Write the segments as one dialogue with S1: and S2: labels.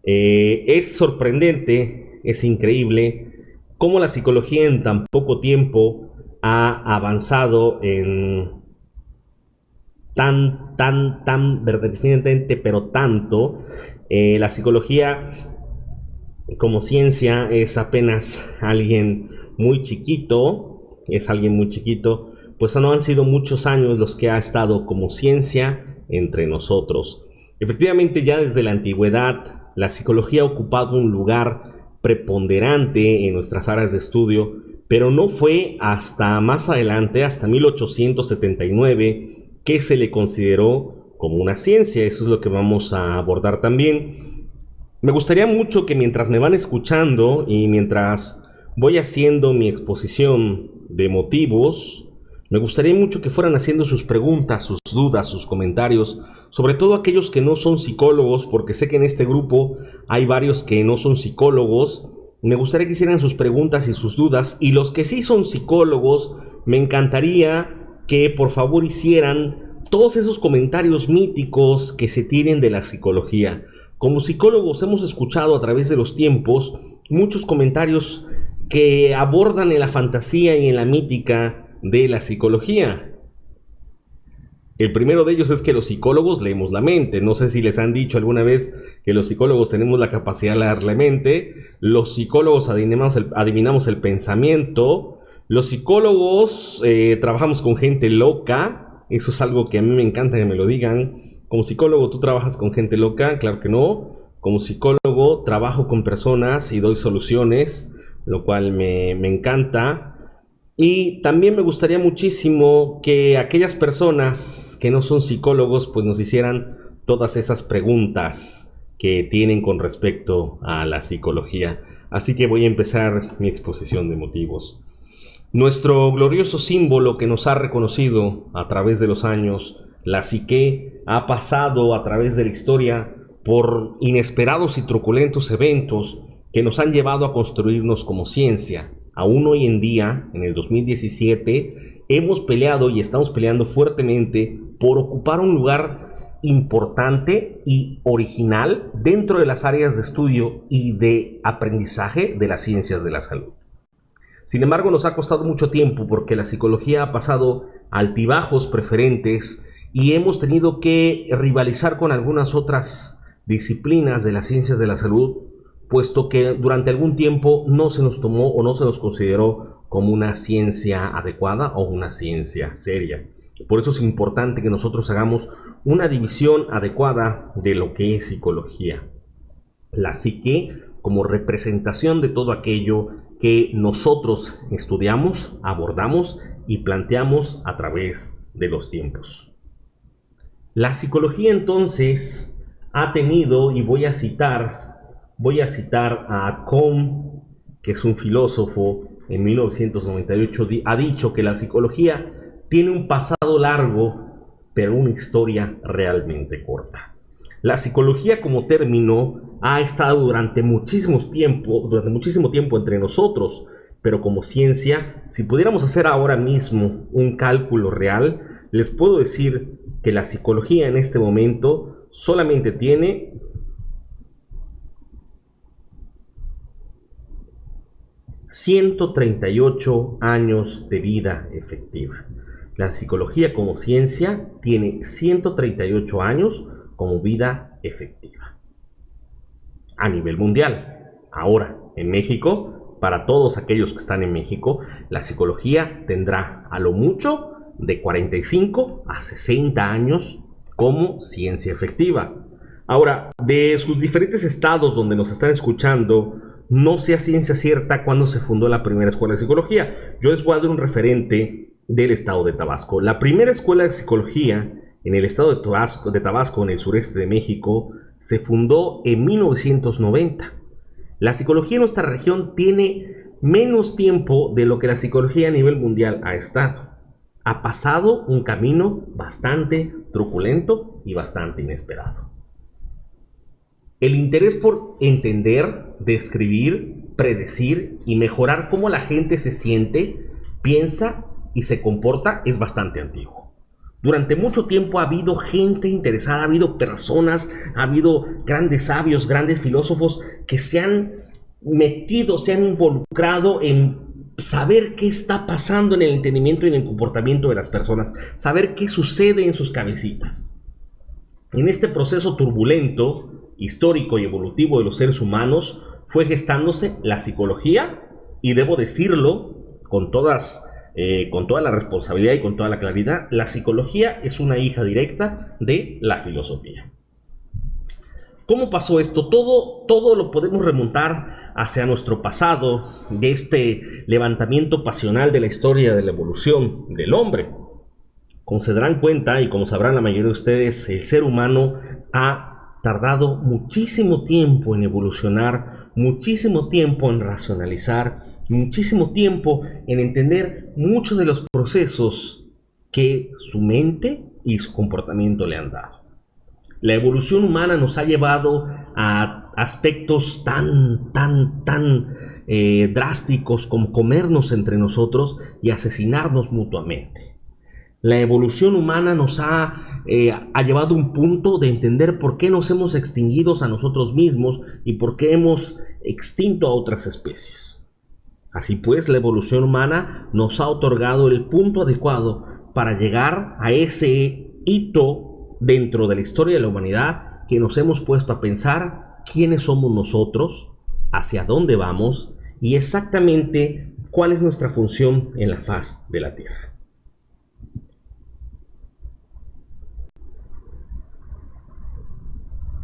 S1: Es sorprendente, es increíble cómo la psicología en tan poco tiempo ha avanzado en tan verdaderamente, pero tanto. La psicología como ciencia es apenas alguien muy chiquito, pues no han sido muchos años los que ha estado como ciencia entre nosotros. Efectivamente, ya desde la antigüedad, la psicología ha ocupado un lugar preponderante en nuestras áreas de estudio, pero no fue hasta más adelante, hasta 1879, que se le consideró como una ciencia. Eso es lo que vamos a abordar también. Me gustaría mucho que mientras me van escuchando y mientras voy haciendo mi exposición de motivos, me gustaría mucho que fueran haciendo sus preguntas, sus dudas, sus comentarios, sobre todo aquellos que no son psicólogos, porque sé que en este grupo hay varios que no son psicólogos. Me gustaría que hicieran sus preguntas y sus dudas, y los que sí son psicólogos, me encantaría que por favor hicieran todos esos comentarios míticos que se tienen de la psicología. Como psicólogos hemos escuchado a través de los tiempos muchos comentarios que abordan en la fantasía y en la mítica de la psicología. El primero de ellos es que los psicólogos leemos la mente. No sé si les han dicho alguna vez que los psicólogos tenemos la capacidad de leer la mente. Los psicólogos adivinamos el pensamiento. Los psicólogos trabajamos con gente loca. Eso es algo que a mí me encanta que me lo digan. Como psicólogo, ¿tú trabajas con gente loca? Claro que no. Como psicólogo, trabajo con personas y doy soluciones, lo cual me encanta. Y también me gustaría muchísimo que aquellas personas que no son psicólogos, pues nos hicieran todas esas preguntas que tienen con respecto a la psicología. Así que voy a empezar mi exposición de motivos. Nuestro glorioso símbolo que nos ha reconocido a través de los años, la psique, ha pasado a través de la historia por inesperados y truculentos eventos que nos han llevado a construirnos como ciencia. Aún hoy en día, en el 2017, hemos peleado y estamos peleando fuertemente por ocupar un lugar importante y original dentro de las áreas de estudio y de aprendizaje de las ciencias de la salud. Sin embargo, nos ha costado mucho tiempo porque la psicología ha pasado altibajos preferentes y hemos tenido que rivalizar con algunas otras disciplinas de las ciencias de la salud, puesto que durante algún tiempo no se nos tomó o no se nos consideró como una ciencia adecuada o una ciencia seria. Por eso es importante que nosotros hagamos una división adecuada de lo que es psicología. La psique como representación de todo aquello que nosotros estudiamos, abordamos y planteamos a través de los tiempos. La psicología entonces ha tenido, y voy a citar a Kohn, que es un filósofo, en 1998 ha dicho que la psicología tiene un pasado largo, pero una historia realmente corta. La psicología como término ha estado durante muchísimo tiempo entre nosotros, pero como ciencia, si pudiéramos hacer ahora mismo un cálculo real, les puedo decir que la psicología en este momento solamente tiene 138 años de vida efectiva. La psicología como ciencia tiene 138 años como vida efectiva a nivel mundial. Ahora, en México, para todos aquellos que están en México, la psicología tendrá a lo mucho de 45 a 60 años como ciencia efectiva. Ahora, de sus diferentes estados donde nos están escuchando, no sé a ciencia cierta cuándo se fundó la primera escuela de psicología. Yo les voy a dar un referente del estado de Tabasco. La primera escuela de psicología en el estado de Tabasco, en el sureste de México, se fundó en 1990. La psicología en nuestra región tiene menos tiempo de lo que la psicología a nivel mundial ha estado. Ha pasado un camino bastante truculento y bastante inesperado. El interés por entender, describir, predecir y mejorar cómo la gente se siente, piensa y se comporta es bastante antiguo. Durante mucho tiempo ha habido gente interesada, ha habido personas, ha habido grandes sabios, grandes filósofos que se han metido, se han involucrado en saber qué está pasando en el entendimiento y en el comportamiento de las personas, saber qué sucede en sus cabecitas. En este proceso turbulento, histórico y evolutivo de los seres humanos, fue gestándose la psicología, y debo decirlo con toda la responsabilidad y con toda la claridad, la psicología es una hija directa de la filosofía. ¿Cómo pasó esto? Todo lo podemos remontar hacia nuestro pasado, de este levantamiento pasional de la historia de la evolución del hombre. Como se darán cuenta y como sabrán la mayoría de ustedes, el ser humano ha tardado muchísimo tiempo en evolucionar, muchísimo tiempo en racionalizar, muchísimo tiempo en entender muchos de los procesos que su mente y su comportamiento le han dado. La evolución humana nos ha llevado a aspectos tan drásticos como comernos entre nosotros y asesinarnos mutuamente. La evolución humana nos ha llevado a un punto de entender por qué nos hemos extinguido a nosotros mismos y por qué hemos extinto a otras especies. Así pues, la evolución humana nos ha otorgado el punto adecuado para llegar a ese hito dentro de la historia de la humanidad, que nos hemos puesto a pensar quiénes somos nosotros, hacia dónde vamos y exactamente cuál es nuestra función en la faz de la Tierra.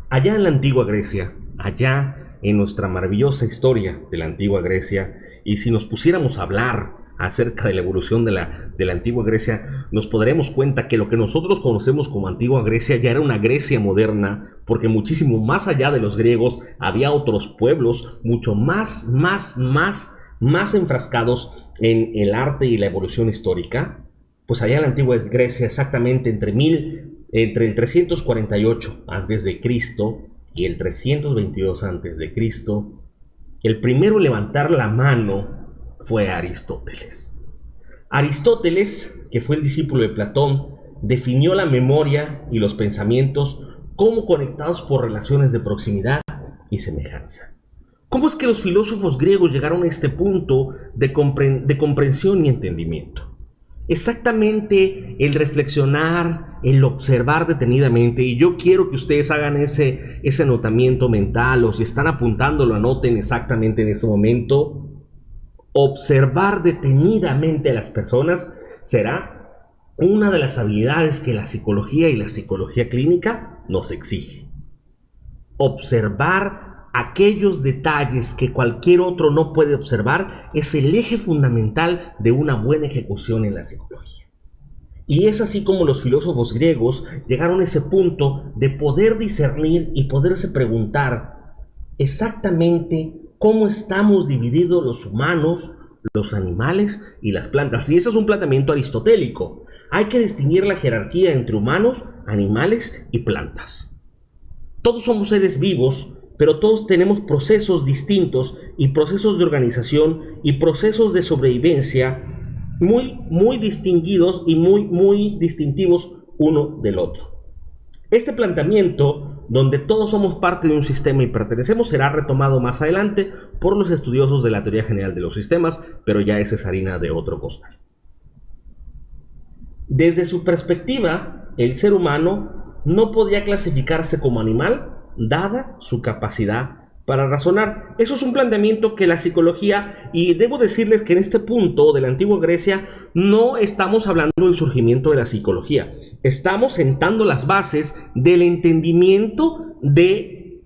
S1: Allá en la antigua Grecia, allá en nuestra maravillosa historia de la antigua Grecia, y si nos pusiéramos a hablar acerca de la evolución de la antigua Grecia, nos podremos cuenta que lo que nosotros conocemos como antigua Grecia ya era una Grecia moderna, porque muchísimo más allá de los griegos había otros pueblos mucho más enfrascados en el arte y la evolución histórica. Pues allá en la antigua Grecia, exactamente entre el 348 a.C. y el 322 a.C., el primero en levantar la mano fue Aristóteles. Aristóteles, que fue el discípulo de Platón, definió la memoria y los pensamientos como conectados por relaciones de proximidad y semejanza. ¿Cómo es que los filósofos griegos llegaron a este punto de comprensión y entendimiento? Exactamente el reflexionar, el observar detenidamente, y yo quiero que ustedes hagan ese anotamiento mental, o si están apuntando, lo anoten exactamente en ese momento. Observar detenidamente a las personas será una de las habilidades que la psicología y la psicología clínica nos exige. Observar aquellos detalles que cualquier otro no puede observar es el eje fundamental de una buena ejecución en la psicología. Y es así como los filósofos griegos llegaron a ese punto de poder discernir y poderse preguntar exactamente cómo estamos divididos los humanos, los animales y las plantas. Y ese es un planteamiento aristotélico. Hay que distinguir la jerarquía entre humanos, animales y plantas. Todos somos seres vivos, pero todos tenemos procesos distintos y procesos de organización y procesos de sobrevivencia muy distinguidos y muy distintivos uno del otro. Este planteamiento, donde todos somos parte de un sistema y pertenecemos, será retomado más adelante por los estudiosos de la teoría general de los sistemas, pero ya esa es harina de otro costal. Desde su perspectiva, el ser humano no podía clasificarse como animal, dada su capacidad para razonar. Eso es un planteamiento que la psicología, y debo decirles que en este punto de la antigua Grecia no estamos hablando del surgimiento de la psicología, estamos sentando las bases del entendimiento de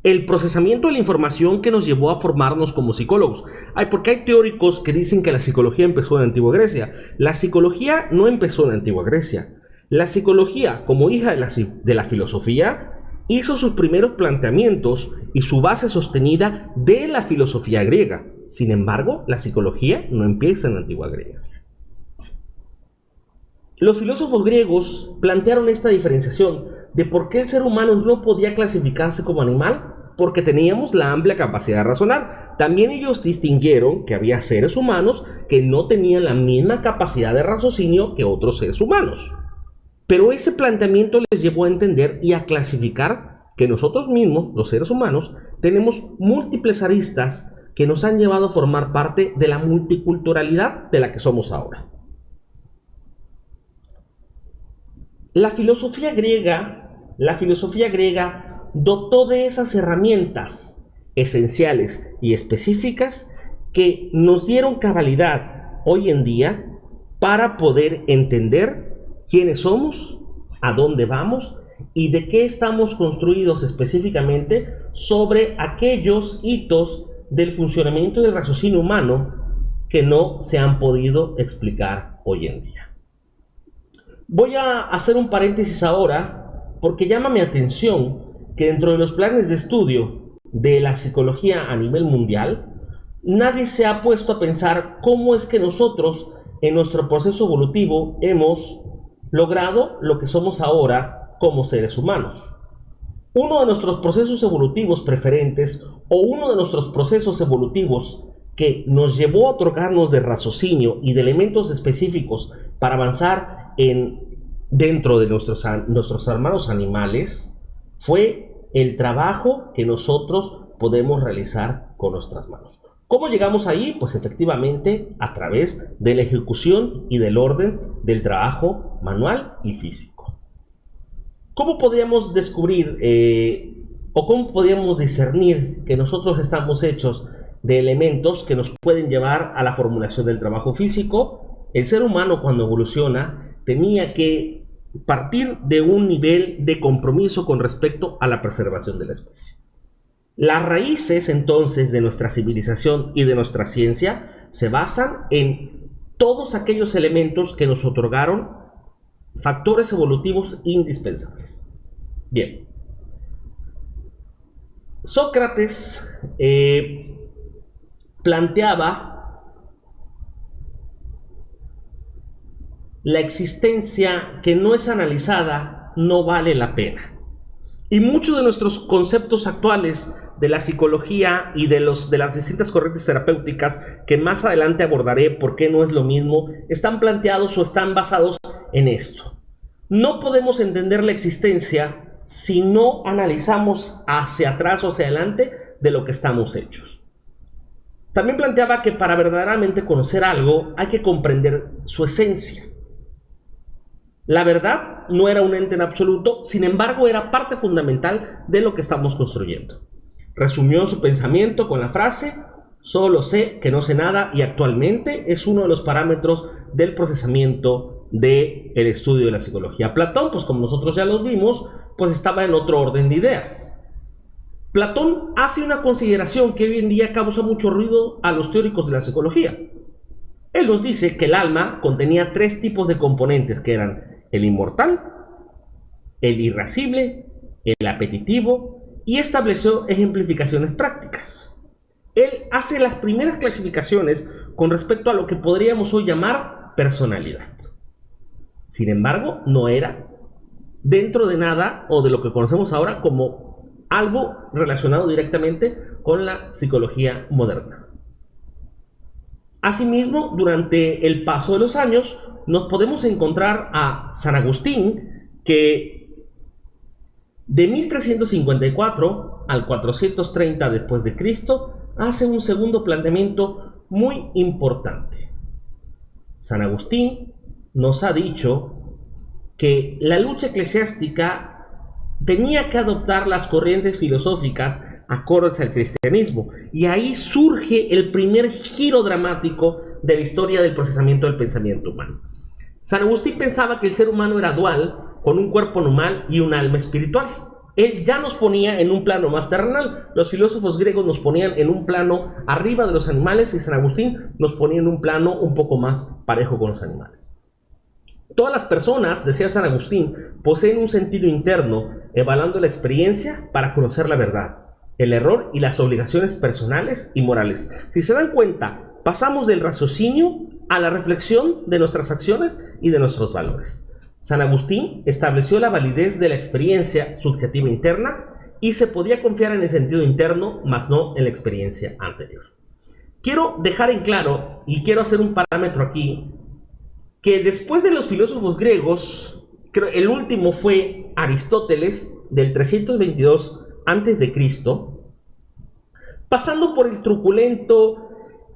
S1: el procesamiento de la información que nos llevó a formarnos como psicólogos. Porque hay teóricos que dicen que la psicología empezó en la antigua Grecia. La psicología no empezó en la antigua Grecia. La psicología, como hija de la filosofía, hizo sus primeros planteamientos y su base sostenida de la filosofía griega. Sin embargo, la psicología no empieza en la antigua Grecia. Los filósofos griegos plantearon esta diferenciación de por qué el ser humano no podía clasificarse como animal, porque teníamos la amplia capacidad de razonar. También ellos distinguieron que había seres humanos que no tenían la misma capacidad de raciocinio que otros seres humanos. Pero ese planteamiento les llevó a entender y a clasificar que nosotros mismos, los seres humanos, tenemos múltiples aristas que nos han llevado a formar parte de la multiculturalidad de la que somos ahora. La filosofía griega dotó de esas herramientas esenciales y específicas que nos dieron cabalidad hoy en día para poder entender quiénes somos, a dónde vamos y de qué estamos construidos específicamente sobre aquellos hitos del funcionamiento del raciocinio humano que no se han podido explicar hoy en día. Voy a hacer un paréntesis ahora porque llama mi atención que dentro de los planes de estudio de la psicología a nivel mundial, nadie se ha puesto a pensar cómo es que nosotros en nuestro proceso evolutivo hemos logrado lo que somos ahora como seres humanos. Uno de nuestros procesos evolutivos preferentes o uno de nuestros procesos evolutivos que nos llevó a otorgarnos de raciocinio y de elementos específicos para avanzar dentro de nuestros hermanos animales fue el trabajo que nosotros podemos realizar con nuestras manos. ¿Cómo llegamos ahí? Pues efectivamente a través de la ejecución y del orden del trabajo manual y físico. ¿Cómo podíamos descubrir o cómo podíamos discernir que nosotros estamos hechos de elementos que nos pueden llevar a la formulación del trabajo físico? El ser humano, cuando evoluciona, tenía que partir de un nivel de compromiso con respecto a la preservación de la especie. Las raíces entonces de nuestra civilización y de nuestra ciencia se basan en todos aquellos elementos que nos otorgaron factores evolutivos indispensables. Bien, Sócrates planteaba la existencia que no es analizada no vale la pena. Y muchos de nuestros conceptos actuales de la psicología y de las distintas corrientes terapéuticas que más adelante abordaré por qué no es lo mismo, están planteados o están basados en esto. No podemos entender la existencia si no analizamos hacia atrás o hacia adelante de lo que estamos hechos. También planteaba que para verdaderamente conocer algo hay que comprender su esencia. La verdad no era un ente en absoluto, sin embargo era parte fundamental de lo que estamos construyendo. Resumió su pensamiento con la frase: solo sé que no sé nada, y actualmente es uno de los parámetros del procesamiento del estudio de la psicología. Platón, pues como nosotros ya lo vimos, pues estaba en otro orden de ideas. Platón hace una consideración que hoy en día causa mucho ruido a los teóricos de la psicología. Él nos dice que el alma contenía tres tipos de componentes, que eran el inmortal, el irascible, el apetitivo, y estableció ejemplificaciones prácticas. Él hace las primeras clasificaciones con respecto a lo que podríamos hoy llamar personalidad. Sin embargo, no era dentro de nada o de lo que conocemos ahora como algo relacionado directamente con la psicología moderna. Asimismo, durante el paso de los años, nos podemos encontrar a San Agustín, que de 1354 al 430 después de Cristo hace un segundo planteamiento muy importante. San Agustín nos ha dicho que la lucha eclesiástica tenía que adoptar las corrientes filosóficas acordes al cristianismo, y ahí surge el primer giro dramático de la historia del procesamiento del pensamiento humano. San Agustín pensaba que el ser humano era dual, con un cuerpo normal y un alma espiritual. Él ya nos ponía en un plano más terrenal. Los filósofos griegos nos ponían en un plano arriba de los animales, y San Agustín nos ponía en un plano un poco más parejo con los animales. Todas las personas, decía San Agustín, poseen un sentido interno, evaluando la experiencia para conocer la verdad, el error y las obligaciones personales y morales. Si se dan cuenta, pasamos del raciocinio a la reflexión de nuestras acciones y de nuestros valores. San Agustín estableció la validez de la experiencia subjetiva interna y se podía confiar en el sentido interno, mas no en la experiencia anterior. Quiero dejar en claro, y quiero hacer un parámetro aquí, que después de los filósofos griegos, el último fue Aristóteles, del 322 a.C., pasando por el truculento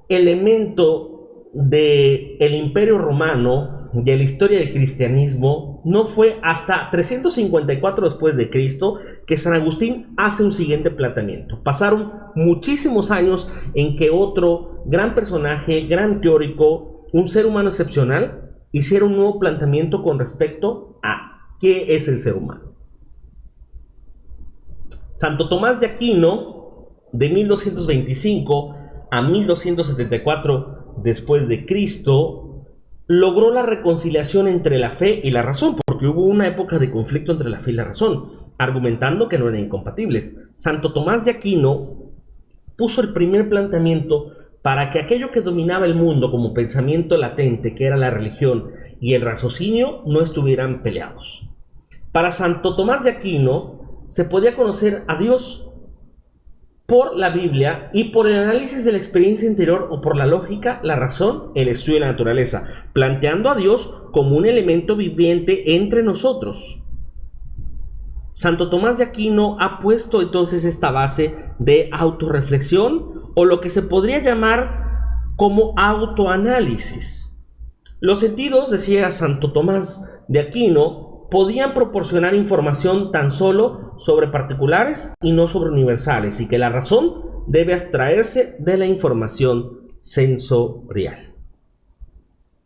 S1: elemento del Imperio Romano, de la historia del cristianismo. No fue hasta 354 después de Cristo que San Agustín hace un siguiente planteamiento. Pasaron muchísimos años en que otro gran personaje, gran teórico, un ser humano excepcional, hiciera un nuevo planteamiento con respecto a qué es el ser humano. Santo Tomás de Aquino, de 1225 a 1274 después de Cristo, logró la reconciliación entre la fe y la razón, porque hubo una época de conflicto entre la fe y la razón, argumentando que no eran incompatibles. Santo Tomás de Aquino puso el primer planteamiento para que aquello que dominaba el mundo como pensamiento latente, que era la religión y el raciocinio, no estuvieran peleados. Para Santo Tomás de Aquino se podía conocer a Dios por la Biblia y por el análisis de la experiencia interior, o por la lógica, la razón, el estudio de la naturaleza, planteando a Dios como un elemento viviente entre nosotros. Santo Tomás de Aquino ha puesto entonces esta base de autorreflexión, o lo que se podría llamar como autoanálisis. Los sentidos, decía Santo Tomás de Aquino, podían proporcionar información tan solo sobre particulares y no sobre universales, y que la razón debe abstraerse de la información sensorial.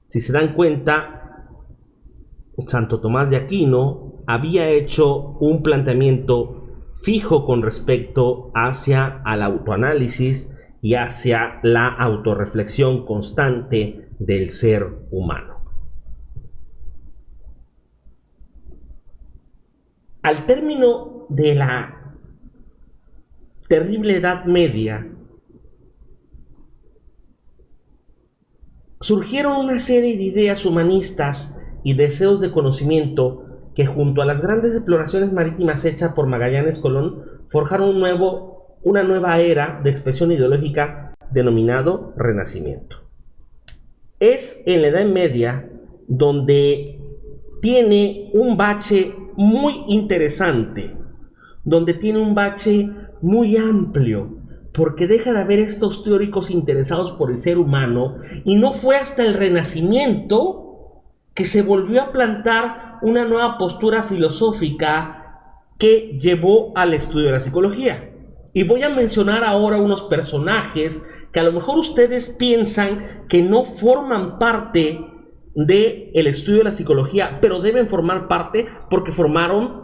S1: Si se dan cuenta, Santo Tomás de Aquino había hecho un planteamiento fijo con respecto hacia al autoanálisis y hacia la autorreflexión constante del ser humano. Al término de la terrible Edad Media, surgieron una serie de ideas humanistas y deseos de conocimiento que, junto a las grandes exploraciones marítimas hechas por Magallanes Colón, forjaron una nueva era de expresión ideológica denominado Renacimiento. Es en la Edad Media donde tiene un bache muy interesante, donde tiene un bache muy amplio, porque deja de haber estos teóricos interesados por el ser humano, y no fue hasta el Renacimiento que se volvió a plantar una nueva postura filosófica que llevó al estudio de la psicología. Y voy a mencionar ahora unos personajes que a lo mejor ustedes piensan que no forman parte del estudio de la psicología, pero deben formar parte porque formaron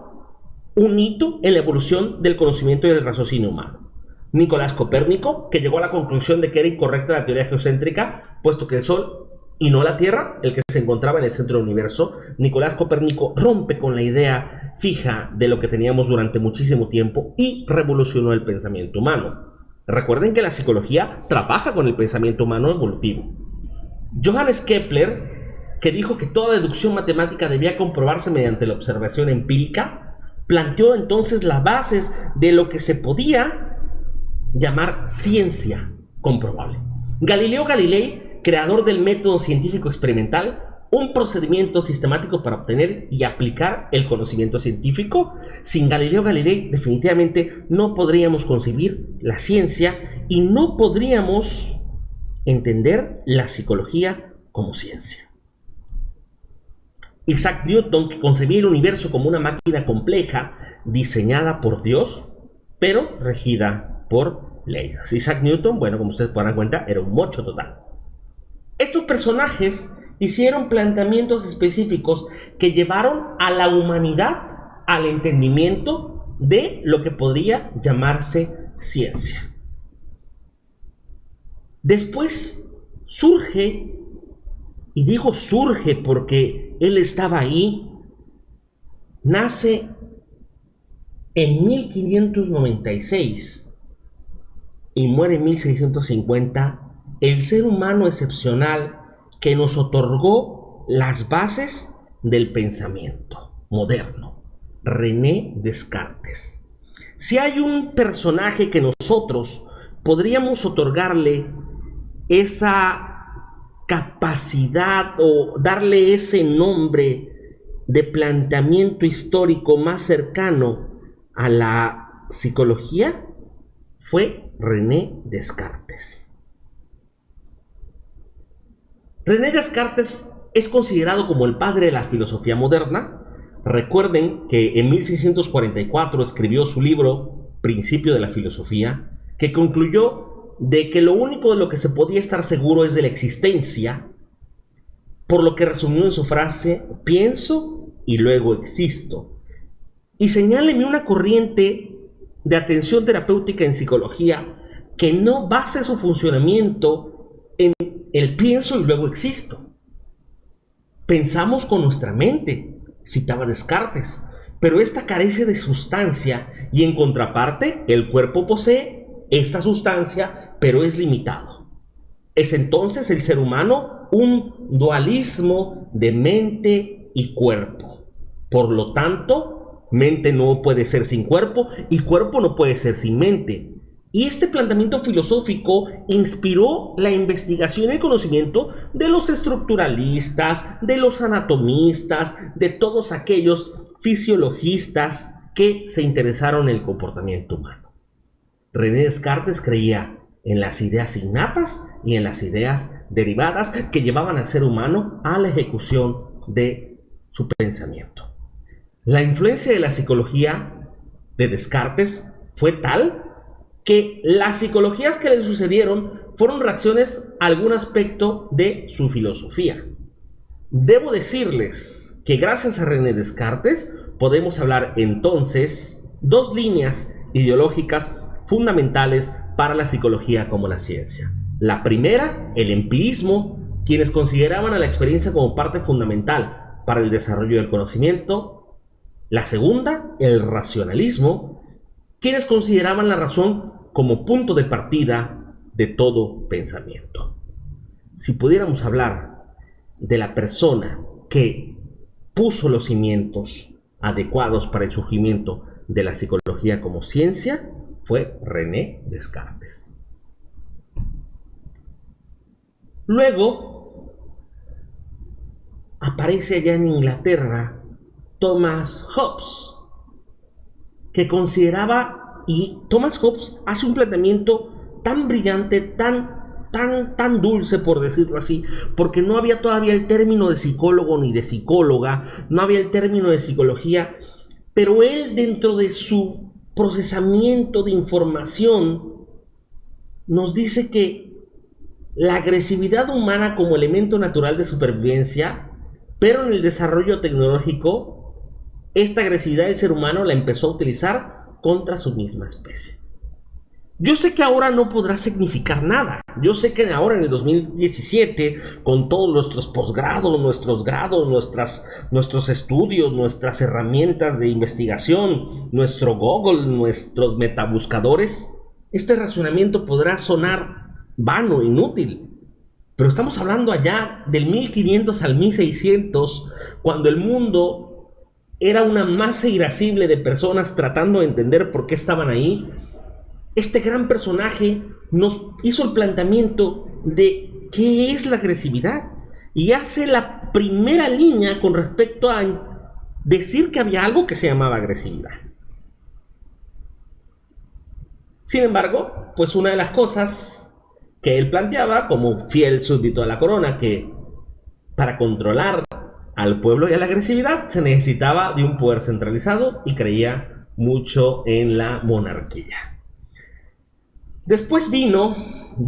S1: un hito en la evolución del conocimiento y del raciocinio humano. Nicolás Copérnico, que llegó a la conclusión de que era incorrecta la teoría geocéntrica, puesto que el Sol y no la Tierra, el que se encontraba en el centro del universo. Nicolás Copérnico rompe con la idea fija de lo que teníamos durante muchísimo tiempo y revolucionó el pensamiento humano. Recuerden que la psicología trabaja con el pensamiento humano evolutivo. Johannes Kepler, que dijo que toda deducción matemática debía comprobarse mediante la observación empírica, planteó entonces las bases de lo que se podía llamar ciencia comprobable. Galileo Galilei, creador del método científico experimental, un procedimiento sistemático para obtener y aplicar el conocimiento científico. Sin Galileo Galilei definitivamente no podríamos concebir la ciencia y no podríamos entender la psicología como ciencia. Isaac Newton, que concebía el universo como una máquina compleja diseñada por Dios, pero regida por leyes. Isaac Newton, bueno, como ustedes podrán dar cuenta, era un mocho total. Estos personajes hicieron planteamientos específicos que llevaron a la humanidad al entendimiento de lo que podría llamarse ciencia. Después surge, y digo surge porque él estaba ahí, nace en 1596 y muere en 1650, el ser humano excepcional que nos otorgó las bases del pensamiento moderno, René Descartes. Si hay un personaje que nosotros podríamos otorgarle esa capacidad o darle ese nombre de planteamiento histórico más cercano a la psicología fue René Descartes. René Descartes es considerado como el padre de la filosofía moderna. Recuerden que en 1644 escribió su libro Principio de la Filosofía, que concluyó de que lo único de lo que se podía estar seguro es de la existencia, por lo que resumió en su frase: pienso y luego existo. Y señáleme una corriente de atención terapéutica en psicología que no base su funcionamiento en el pienso y luego existo. Pensamos con nuestra mente, citaba Descartes, pero esta carece de sustancia y en contraparte el cuerpo posee esta sustancia, pero es limitado. Es entonces el ser humano un dualismo de mente y cuerpo. Por lo tanto, mente no puede ser sin cuerpo y cuerpo no puede ser sin mente. Y este planteamiento filosófico inspiró la investigación y el conocimiento de los estructuralistas, de los anatomistas, de todos aquellos fisiologistas que se interesaron en el comportamiento humano. René Descartes creía en las ideas innatas y en las ideas derivadas que llevaban al ser humano a la ejecución de su pensamiento. La influencia de la psicología de Descartes fue tal que las psicologías que le sucedieron fueron reacciones a algún aspecto de su filosofía. Debo decirles que gracias a René Descartes podemos hablar entonces dos líneas ideológicas fundamentales para la psicología como la ciencia. La primera, el empirismo, quienes consideraban a la experiencia como parte fundamental para el desarrollo del conocimiento. La segunda, el racionalismo, quienes consideraban la razón como punto de partida de todo pensamiento. Si pudiéramos hablar de la persona que puso los cimientos adecuados para el surgimiento de la psicología como ciencia, fue René Descartes. Luego aparece allá en Inglaterra Thomas Hobbes, que consideraba, y Thomas Hobbes hace un planteamiento tan brillante, tan dulce, por decirlo así, porque no había todavía el término de psicólogo ni de psicóloga, no había el término de psicología, pero él, dentro de su procesamiento de información, nos dice que la agresividad humana como elemento natural de supervivencia, pero en el desarrollo tecnológico, esta agresividad del ser humano la empezó a utilizar contra su misma especie. Yo sé que ahora no podrá significar nada. Yo sé que ahora en el 2017, con todos nuestros posgrados, nuestros grados, nuestros estudios, nuestras herramientas de investigación, nuestro Google, nuestros metabuscadores, este razonamiento podrá sonar vano, inútil. Pero estamos hablando allá del 1500 al 1600, cuando el mundo era una masa irascible de personas tratando de entender por qué estaban ahí. Este gran personaje nos hizo el planteamiento de qué es la agresividad y hace la primera línea con respecto a decir que había algo que se llamaba agresividad. Sin embargo, pues una de las cosas que él planteaba como fiel súbdito a la corona, que para controlar al pueblo y a la agresividad se necesitaba de un poder centralizado y creía mucho en la monarquía. Después vino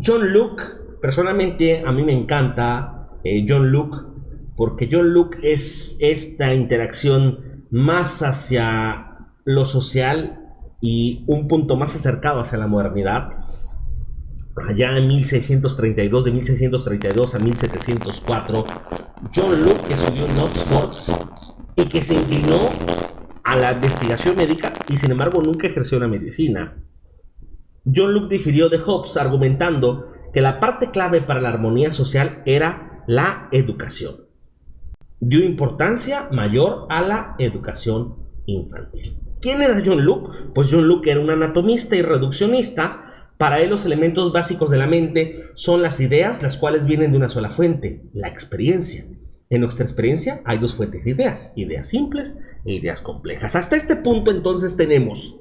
S1: John Locke. Personalmente a mí me encanta John Locke, porque John Locke es esta interacción más hacia lo social y un punto más acercado hacia la modernidad. Allá en 1632, de 1632 a 1704, John Locke estudió en Oxford y que se inclinó a la investigación médica y sin embargo nunca ejerció la medicina. John Locke difirió de Hobbes argumentando que la parte clave para la armonía social era la educación. Dio importancia mayor a la educación infantil. ¿Quién era John Locke? Pues John Locke era un anatomista y reduccionista. Para él los elementos básicos de la mente son las ideas, las cuales vienen de una sola fuente, la experiencia. En nuestra experiencia hay dos fuentes de ideas, ideas simples e ideas complejas. Hasta este punto entonces tenemos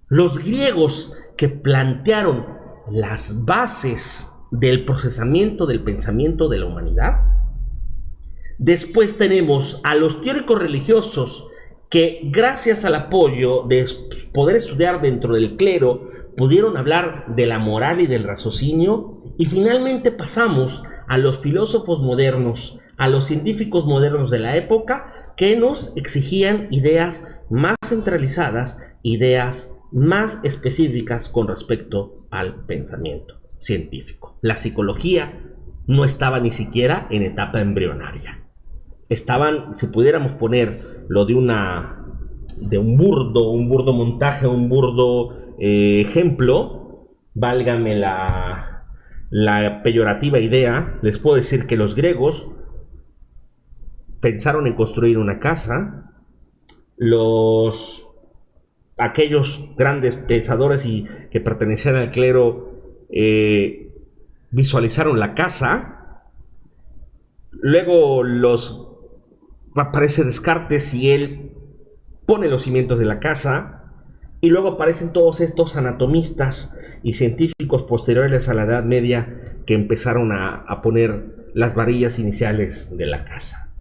S1: los griegos que plantearon las bases del procesamiento del pensamiento de la humanidad. Después tenemos a los teóricos religiosos que, gracias al apoyo de poder estudiar dentro del clero, pudieron hablar de la moral y del raciocinio. Y finalmente pasamos a los filósofos modernos, a los científicos modernos de la época, que nos exigían ideas más centralizadas, ideas más específicas con respecto al pensamiento científico. La psicología no estaba ni siquiera en etapa embrionaria. Estaban, si pudiéramos poner lo de un burdo montaje, un burdo ejemplo, válgame la peyorativa idea, les puedo decir que los griegos pensaron en construir una casa, aquellos grandes pensadores y que pertenecían al clero visualizaron la casa, luego aparece Descartes y él pone los cimientos de la casa, y luego aparecen todos estos anatomistas y científicos posteriores a la Edad Media que empezaron a poner las varillas iniciales de la casa.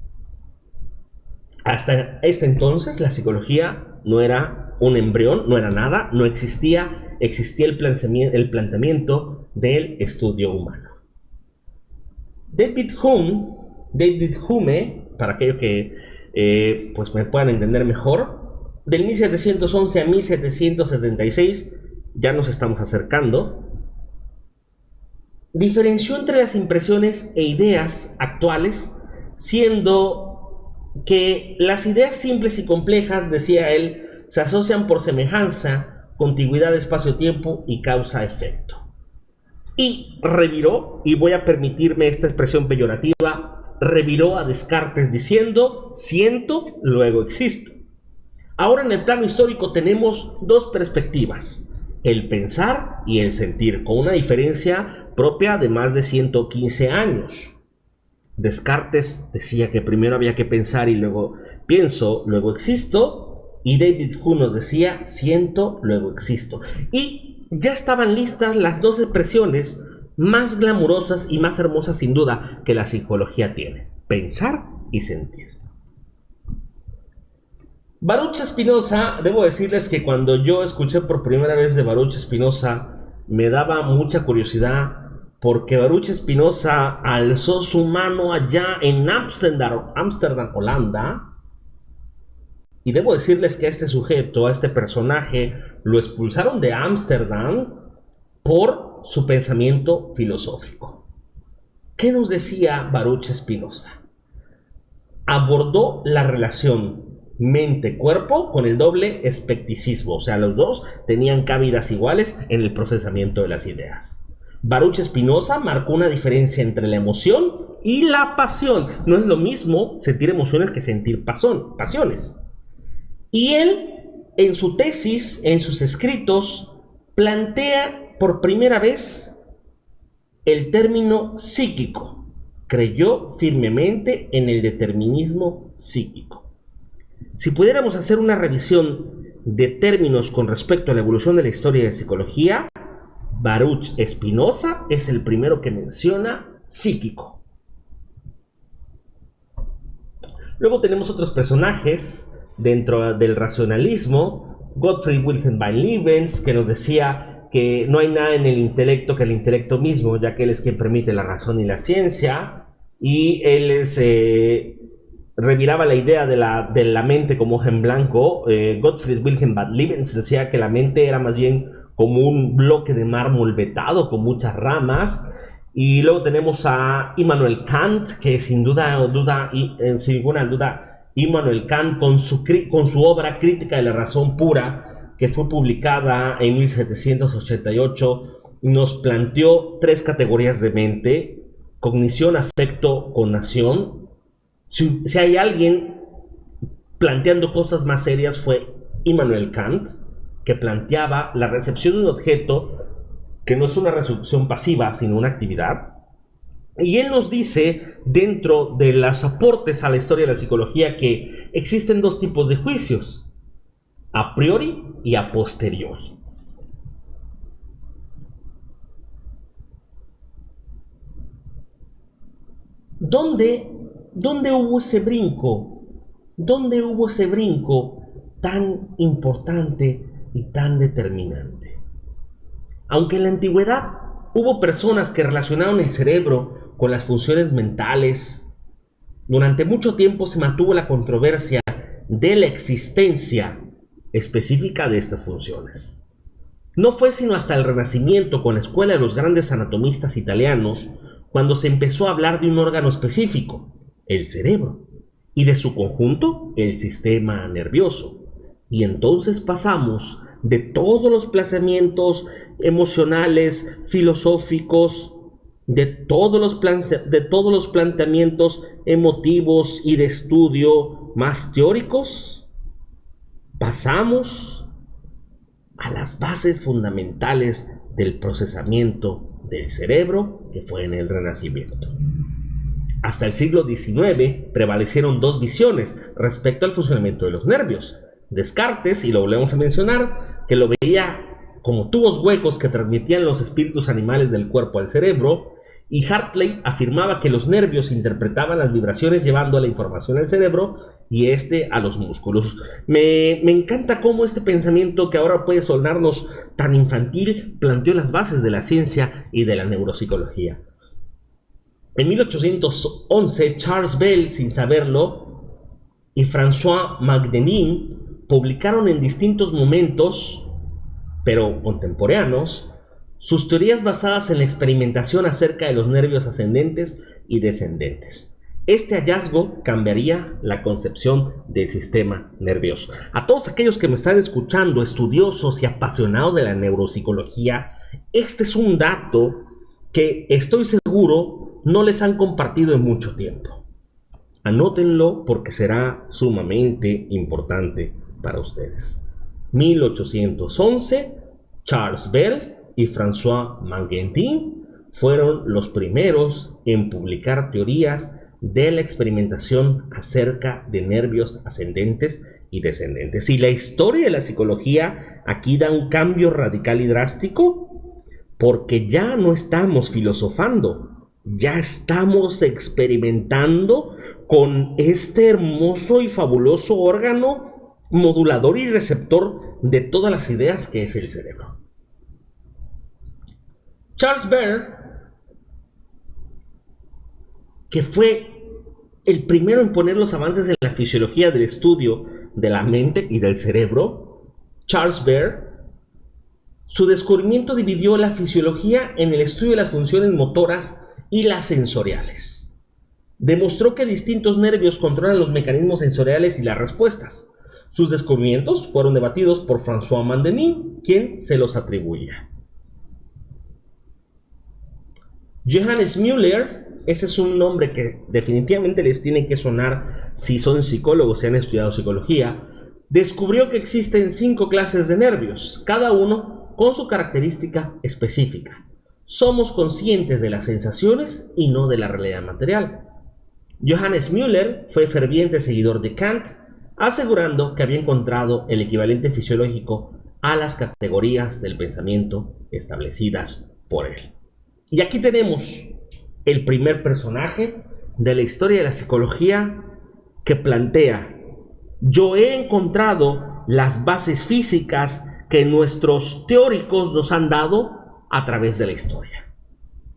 S1: Hasta este entonces la psicología no era un embrión, no era nada, no existía el planteamiento del estudio humano. David Hume, para aquellos que pues me puedan entender mejor, del 1711 a 1776, ya nos estamos acercando, diferenció entre las impresiones e ideas actuales, siendo que las ideas simples y complejas, decía él, se asocian por semejanza, contigüidad de espacio-tiempo y causa-efecto. Y reviró, y voy a permitirme esta expresión peyorativa, reviró a Descartes diciendo, siento, luego existo. Ahora en el plano histórico tenemos dos perspectivas, el pensar y el sentir, con una diferencia propia de más de 115 años. Descartes decía que primero había que pensar y luego pienso, luego existo, y David Hume nos decía, siento, luego existo. Y ya estaban listas las dos expresiones más glamurosas y más hermosas sin duda que la psicología tiene, pensar y sentir. Baruch Spinoza, debo decirles que cuando yo escuché por primera vez de Baruch Spinoza, me daba mucha curiosidad, porque Baruch Spinoza alzó su mano allá en Ámsterdam, Holanda, y debo decirles que a este sujeto, a este personaje, lo expulsaron de Ámsterdam por su pensamiento filosófico. ¿Qué nos decía Baruch Spinoza? Abordó la relación mente-cuerpo con el doble especticismo, o sea, los dos tenían cabidas iguales en el procesamiento de las ideas. Baruch Spinoza marcó una diferencia entre la emoción y la pasión. No es lo mismo sentir emociones que sentir pasiones. Y él, en su tesis, en sus escritos, plantea por primera vez el término psíquico. Creyó firmemente en el determinismo psíquico. Si pudiéramos hacer una revisión de términos con respecto a la evolución de la historia de la psicología, Baruch Spinoza es el primero que menciona psíquico. Luego tenemos otros personajes dentro del racionalismo, Gottfried Wilhelm von Leibniz, que nos decía que no hay nada en el intelecto que el intelecto mismo, ya que él es quien permite la razón y la ciencia, y él reviraba la idea de la mente como hoja en blanco. Gottfried Wilhelm von Leibniz decía que la mente era más bien como un bloque de mármol vetado con muchas ramas. Y luego tenemos a Immanuel Kant, que sin ninguna duda Immanuel Kant con su obra Crítica de la razón pura, que fue publicada en 1788, nos planteó tres categorías de mente: cognición, afecto, conación. Si hay alguien planteando cosas más serias, fue Immanuel Kant, que planteaba la recepción de un objeto que no es una recepción pasiva, sino una actividad. Y él nos dice, dentro de los aportes a la historia de la psicología, que existen dos tipos de juicios: a priori y a posteriori. ¿Dónde hubo ese brinco? ¿Dónde hubo ese brinco tan importante y tan determinante? Aunque en la antigüedad hubo personas que relacionaron el cerebro con las funciones mentales, durante mucho tiempo se mantuvo la controversia de la existencia específica de estas funciones. No fue sino hasta el Renacimiento, con la escuela de los grandes anatomistas italianos, cuando se empezó a hablar de un órgano específico, el cerebro, y de su conjunto, el sistema nervioso. Y entonces pasamos de todos los planteamientos emocionales, filosóficos, de todos los planteamientos emotivos y de estudio más teóricos, pasamos a las bases fundamentales del procesamiento del cerebro, que fue en el Renacimiento. Hasta el siglo XIX prevalecieron dos visiones respecto al funcionamiento de los nervios. Descartes, y lo volvemos a mencionar, que lo veía como tubos huecos que transmitían los espíritus animales del cuerpo al cerebro, y Hartley afirmaba que los nervios interpretaban las vibraciones llevando la información al cerebro y a los músculos. Me encanta cómo este pensamiento, que ahora puede sonarnos tan infantil, planteó las bases de la ciencia y de la neuropsicología. En 1811, Charles Bell, sin saberlo, y François Magdalene publicaron en distintos momentos, pero contemporáneos, sus teorías basadas en la experimentación acerca de los nervios ascendentes y descendentes. Este hallazgo cambiaría la concepción del sistema nervioso. A todos aquellos que me están escuchando, estudiosos y apasionados de la neuropsicología, este es un dato que estoy seguro no les han compartido en mucho tiempo. Anótenlo porque será sumamente importante para ustedes. 1811, Charles Bell y François Magdalene fueron los primeros en publicar teorías de la experimentación acerca de nervios ascendentes y descendentes. Y la historia de la psicología aquí da un cambio radical y drástico, porque ya no estamos filosofando, ya estamos experimentando con este hermoso y fabuloso órgano modulador y receptor de todas las ideas que es el cerebro. Charles Bell, que fue el primero en poner los avances en la fisiología del estudio de la mente y del cerebro, Charles Bell, su descubrimiento dividió la fisiología en el estudio de las funciones motoras y las sensoriales. Demostró que distintos nervios controlan los mecanismos sensoriales y las respuestas. Sus descubrimientos fueron debatidos por François Magdalene, quien se los atribuía. Johannes Müller, ese es un nombre que definitivamente les tiene que sonar si son psicólogos, si han estudiado psicología, descubrió que existen 5 clases de nervios, cada uno con su característica específica. Somos conscientes de las sensaciones y no de la realidad material. Johannes Müller fue ferviente seguidor de Kant, asegurando que había encontrado el equivalente fisiológico a las categorías del pensamiento establecidas por él. Y aquí tenemos el primer personaje de la historia de la psicología que plantea: yo he encontrado las bases físicas que nuestros teóricos nos han dado a través de la historia.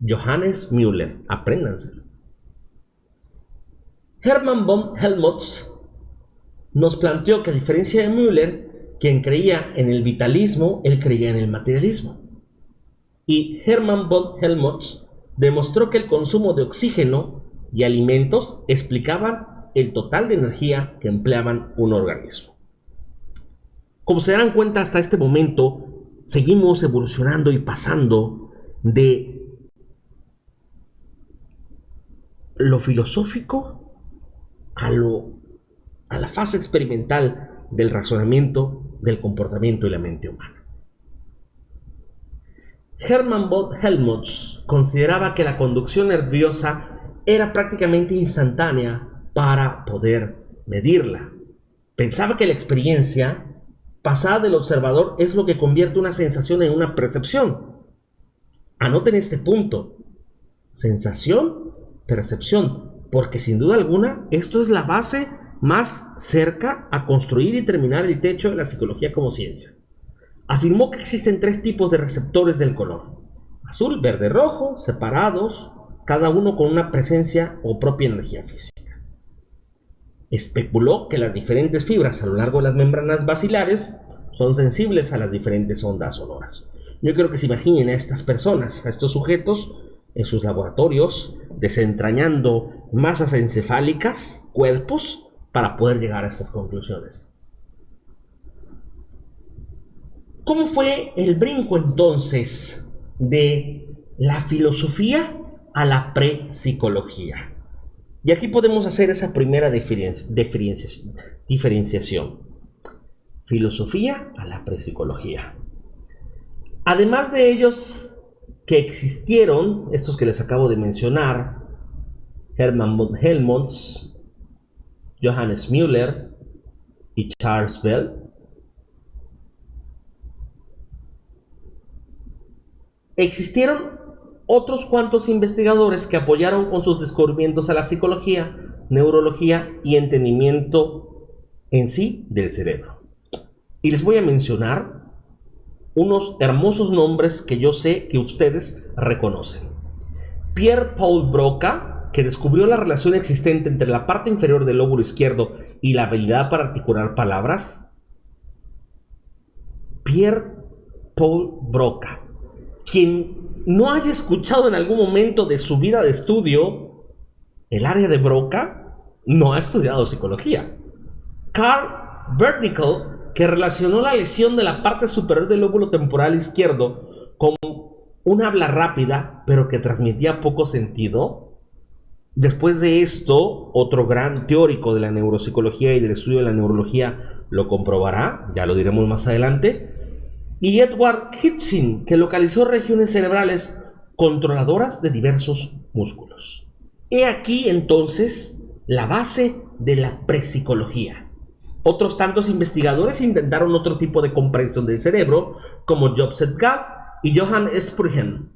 S1: Johannes Müller, apréndanselo. Hermann von Helmholtz nos planteó que, a diferencia de Müller, quien creía en el vitalismo, él creía en el materialismo. Y Hermann von Helmholtz demostró que el consumo de oxígeno y alimentos explicaban el total de energía que empleaban un organismo. Como se darán cuenta, hasta este momento seguimos evolucionando y pasando de lo filosófico a la fase experimental del razonamiento, del comportamiento y la mente humana. Hermann von Helmholtz consideraba que la conducción nerviosa era prácticamente instantánea para poder medirla. Pensaba que la experiencia pasada del observador es lo que convierte una sensación en una percepción. Anoten este punto: sensación, percepción, porque sin duda alguna esto es la base más cerca a construir y terminar el techo de la psicología como ciencia. Afirmó que existen 3 tipos de receptores del color: azul, verde, rojo, separados, cada uno con una presencia o propia energía física. Especuló que las diferentes fibras a lo largo de las membranas basilares son sensibles a las diferentes ondas sonoras. Yo quiero que se imaginen a estas personas, a estos sujetos, en sus laboratorios, desentrañando masas encefálicas, cuerpos, para poder llegar a estas conclusiones. ¿Cómo fue el brinco entonces de la filosofía a la prepsicología? Y aquí podemos hacer esa primera diferenciación. Filosofía a la prepsicología. Además de ellos que existieron, estos que les acabo de mencionar, Hermann von Helmholtz, Johannes Müller y Charles Bell, existieron otros cuantos investigadores que apoyaron con sus descubrimientos a la psicología, neurología y entendimiento en sí del cerebro. Y les voy a mencionar unos hermosos nombres que yo sé que ustedes reconocen. Pierre Paul Broca, que descubrió la relación existente entre la parte inferior del lóbulo izquierdo y la habilidad para articular palabras. Pierre Paul Broca. Quien no haya escuchado en algún momento de su vida de estudio el área de Broca, no ha estudiado psicología. Carl Bernickel, que relacionó la lesión de la parte superior del lóbulo temporal izquierdo con un habla rápida, pero que transmitía poco sentido. Después de esto, otro gran teórico de la neuropsicología y del estudio de la neurología lo comprobará, ya lo diremos más adelante. Y Edward Hitzing, que localizó regiones cerebrales controladoras de diversos músculos. He aquí entonces la base de la prepsicología. Otros tantos investigadores intentaron otro tipo de comprensión del cerebro, como Joseph Gall y Johann Spurgeon,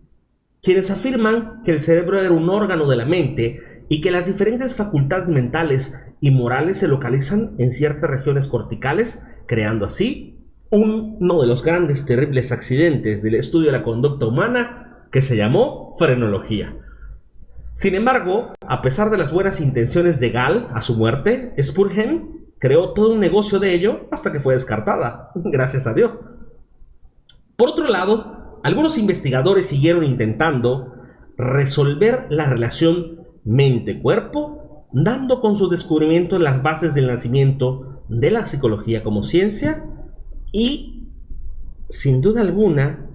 S1: quienes afirman que el cerebro era un órgano de la mente y que las diferentes facultades mentales y morales se localizan en ciertas regiones corticales, creando así uno de los grandes terribles accidentes del estudio de la conducta humana, que se llamó frenología. Sin embargo, a pesar de las buenas intenciones de Gall a su muerte, Spurgeon creó todo un negocio de ello hasta que fue descartada, gracias a Dios. Por otro lado, algunos investigadores siguieron intentando resolver la relación mente-cuerpo, dando con su descubrimiento las bases del nacimiento de la psicología como ciencia y, sin duda alguna,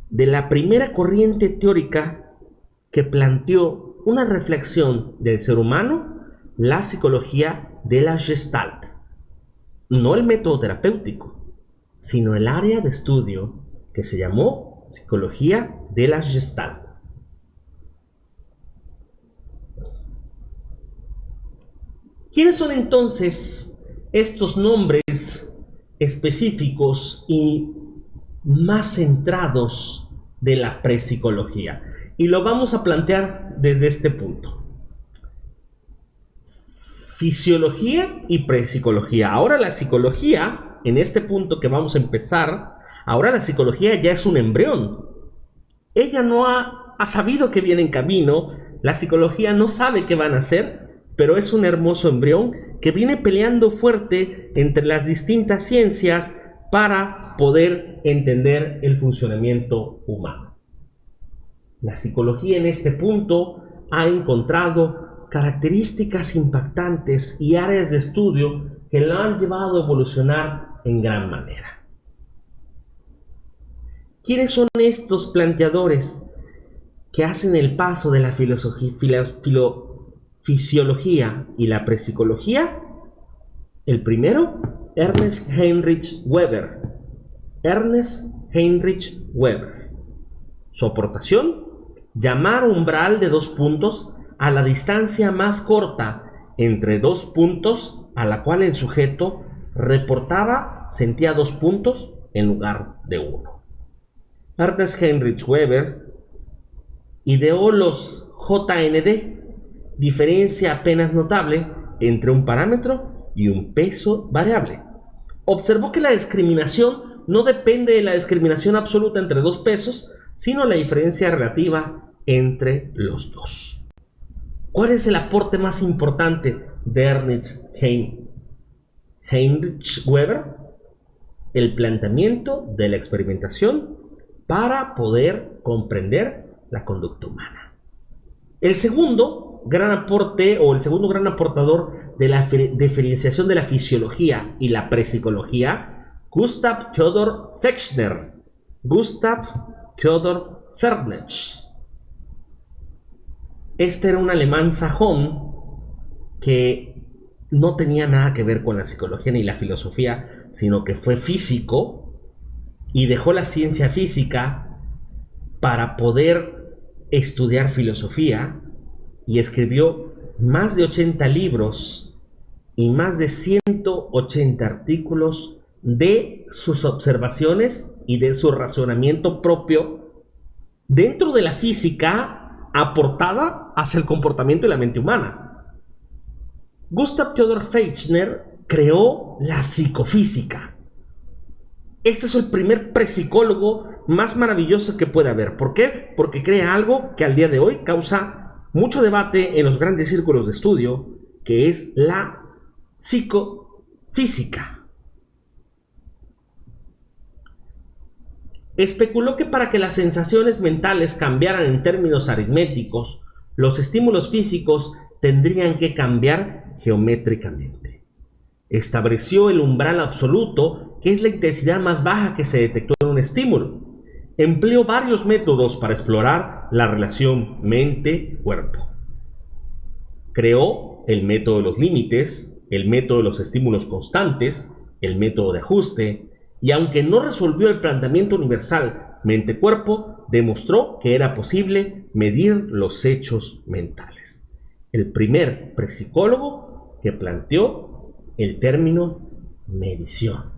S1: de la primera corriente teórica que planteó una reflexión del ser humano, la psicología de la Gestalt. No el método terapéutico, sino el área de estudio que se llamó psicología de la Gestalt. ¿Quiénes son entonces estos nombres específicos y más centrados de la prepsicología? Y lo vamos a plantear desde este punto. Fisiología y prepsicología. Ahora la psicología, en este punto que vamos a empezar, ahora la psicología ya es un embrión. Ella no ha sabido que viene en camino, la psicología no sabe qué van a hacer, pero es un hermoso embrión que viene peleando fuerte entre las distintas ciencias para poder entender el funcionamiento humano. La psicología en este punto ha encontrado características impactantes y áreas de estudio que lo han llevado a evolucionar en gran manera. ¿Quiénes son estos planteadores que hacen el paso de la fisiología y la prepsicología? El primero, Ernst Heinrich Weber. Ernst Heinrich Weber. Su aportación: llamar umbral de 2 puntos a la distancia más corta entre 2 puntos a la cual el sujeto reportaba sentía 2 puntos en lugar de 1. Ernest Heinrich Weber ideó los JND, diferencia apenas notable entre un parámetro y un peso variable. Observó que la discriminación no depende de la discriminación absoluta entre 2 pesos, sino la diferencia relativa entre los dos. ¿Cuál es el aporte más importante de Ernest Heinrich Weber? El planteamiento de la experimentación para poder comprender la conducta humana. El segundo gran aporte, o el segundo gran aportador de la diferenciación de la fisiología y la prepsicología, Gustav Theodor Fechner. Este era un alemán sajón que no tenía nada que ver con la psicología ni la filosofía, sino que fue físico y dejó la ciencia física para poder estudiar filosofía, y escribió más de 80 libros y más de 180 artículos de sus observaciones y de su razonamiento propio dentro de la física aportada hacia el comportamiento y la mente humana. Gustav Theodor Fechner creó la psicofísica. Este es el primer prepsicólogo más maravilloso que puede haber. ¿Por qué? Porque crea algo que al día de hoy causa mucho debate en los grandes círculos de estudio, que es la psicofísica. Especuló que para que las sensaciones mentales cambiaran en términos aritméticos, los estímulos físicos tendrían que cambiar geométricamente. Estableció el umbral absoluto, que es la intensidad más baja que se detectó en un estímulo. Empleó varios métodos para explorar la relación mente-cuerpo. Creó el método de los límites, el método de los estímulos constantes, el método de ajuste, y aunque no resolvió el planteamiento universal mente-cuerpo, demostró que era posible medir los hechos mentales. El primer prepsicólogo que planteó el término medición.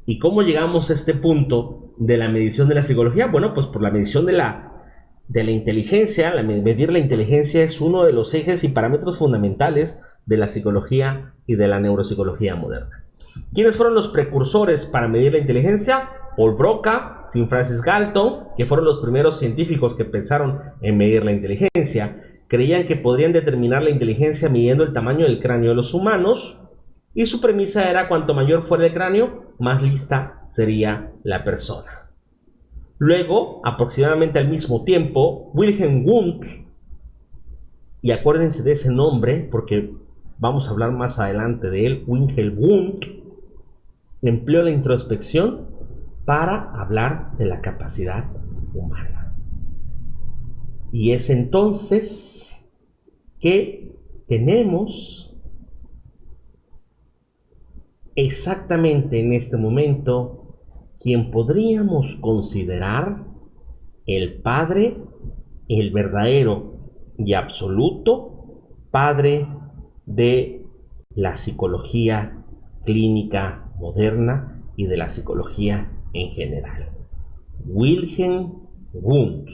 S1: ¿Y cómo llegamos a este punto de la medición de la psicología? Bueno, pues por la medición de la inteligencia. Medir la inteligencia es uno de los ejes y parámetros fundamentales de la psicología y de la neuropsicología moderna. ¿Quiénes fueron los precursores para medir la inteligencia? Paul Broca, Sir Francis Galton, que fueron los primeros científicos que pensaron en medir la inteligencia. Creían que podrían determinar la inteligencia midiendo el tamaño del cráneo de los humanos, y su premisa era: cuanto mayor fuera el cráneo, más lista sería la persona. Luego, aproximadamente al mismo tiempo, Wilhelm Wundt, y acuérdense de ese nombre porque vamos a hablar más adelante de él, Wilhelm Wundt, empleó la introspección para hablar de la capacidad humana. Y es entonces que tenemos exactamente en este momento quien podríamos considerar el padre, el verdadero y absoluto padre de la psicología clínica moderna y de la psicología en general, Wilhelm Wundt.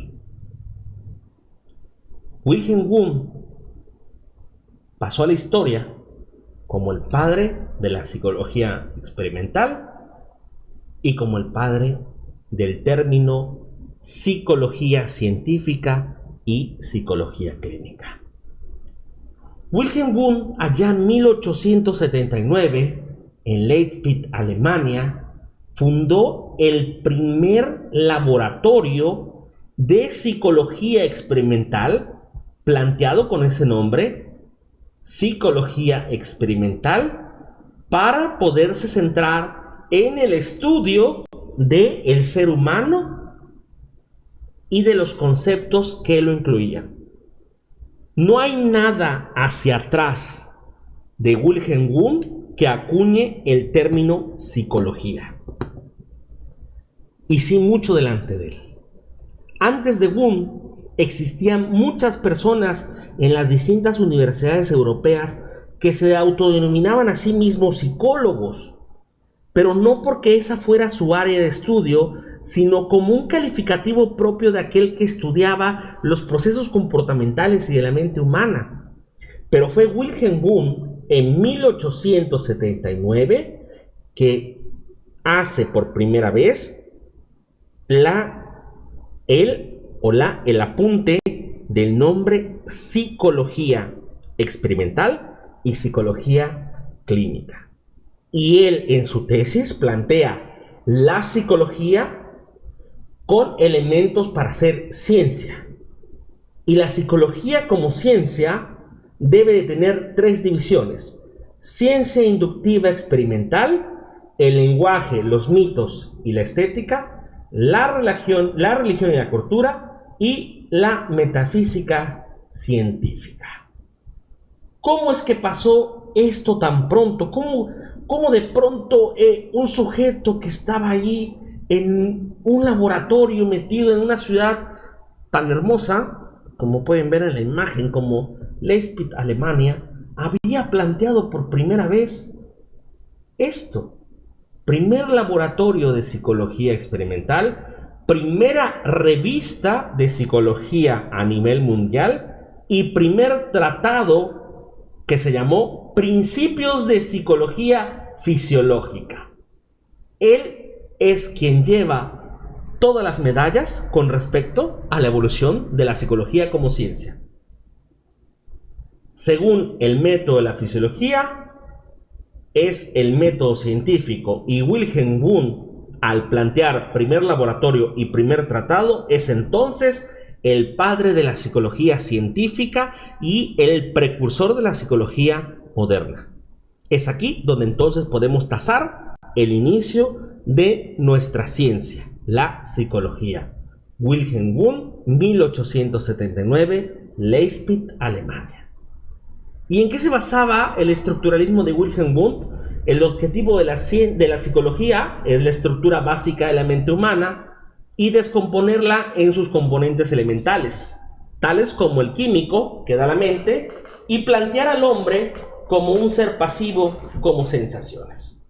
S1: Wilhelm Wundt pasó a la historia como el padre de la psicología experimental y como el padre del término psicología científica y psicología clínica. Wilhelm Wundt, allá en 1879, en Leipzig, Alemania, fundó el primer laboratorio de psicología experimental, planteado con ese nombre, psicología experimental, para poderse centrar en el estudio del ser humano y de los conceptos que lo incluían. No hay nada hacia atrás de Wilhelm Wundt que acuñe el término psicología, y sí mucho delante de él. Antes de Wundt existían muchas personas en las distintas universidades europeas que se autodenominaban a sí mismos psicólogos, pero no porque esa fuera su área de estudio, sino como un calificativo propio de aquel que estudiaba los procesos comportamentales y de la mente humana. Pero fue Wilhelm Wundt en 1879 que hace por primera vez el apunte del nombre psicología experimental y psicología clínica. Y él en su tesis plantea la psicología con elementos para hacer ciencia. Y la psicología como ciencia debe de tener tres divisiones: ciencia inductiva experimental, el lenguaje, los mitos y la estética, la religión y la cultura, y la metafísica científica. ¿Cómo es que pasó esto tan pronto? ¿Cómo de pronto un sujeto que estaba allí en un laboratorio metido en una ciudad tan hermosa, como pueden ver en la imagen, como Leipzig, Alemania, había planteado por primera vez esto? Primer laboratorio de psicología experimental, primera revista de psicología a nivel mundial y primer tratado que se llamó Principios de Psicología Fisiológica. Él es quien lleva todas las medallas con respecto a la evolución de la psicología como ciencia. Según el método de la fisiología, es el método científico, y Wilhelm Wundt, al plantear primer laboratorio y primer tratado, es entonces el padre de la psicología científica y el precursor de la psicología moderna. Es aquí donde entonces podemos tasar el inicio de nuestra ciencia, la psicología. Wilhelm Wundt, 1879, Leipzig, Alemania. ¿Y en qué se basaba el estructuralismo de Wilhelm Wundt? El objetivo de la psicología es la estructura básica de la mente humana y descomponerla en sus componentes elementales, tales como el químico, que da la mente, y plantear al hombre como un ser pasivo, como sensaciones.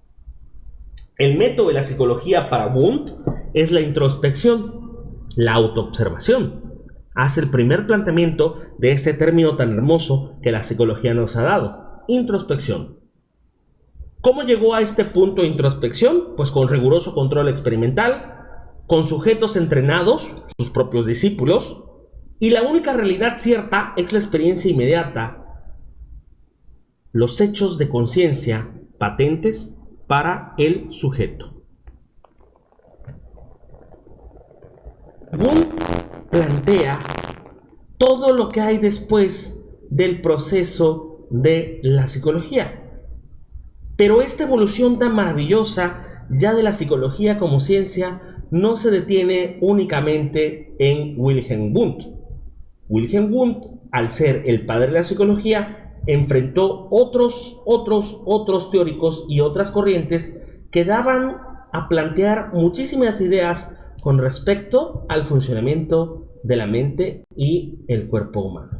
S1: El método de la psicología para Wundt es la introspección, la autoobservación. Hace el primer planteamiento de ese término tan hermoso que la psicología nos ha dado: introspección. ¿Cómo llegó a este punto de introspección? Pues con riguroso control experimental, con sujetos entrenados, sus propios discípulos, y la única realidad cierta es la experiencia inmediata, los hechos de conciencia patentes para el sujeto. Wundt plantea todo lo que hay después del proceso de la psicología. Pero esta evolución tan maravillosa ya de la psicología como ciencia no se detiene únicamente en Wilhelm Wundt. Wilhelm Wundt, al ser el padre de la psicología, enfrentó otros teóricos y otras corrientes que daban a plantear muchísimas ideas con respecto al funcionamiento de la mente y el cuerpo humano.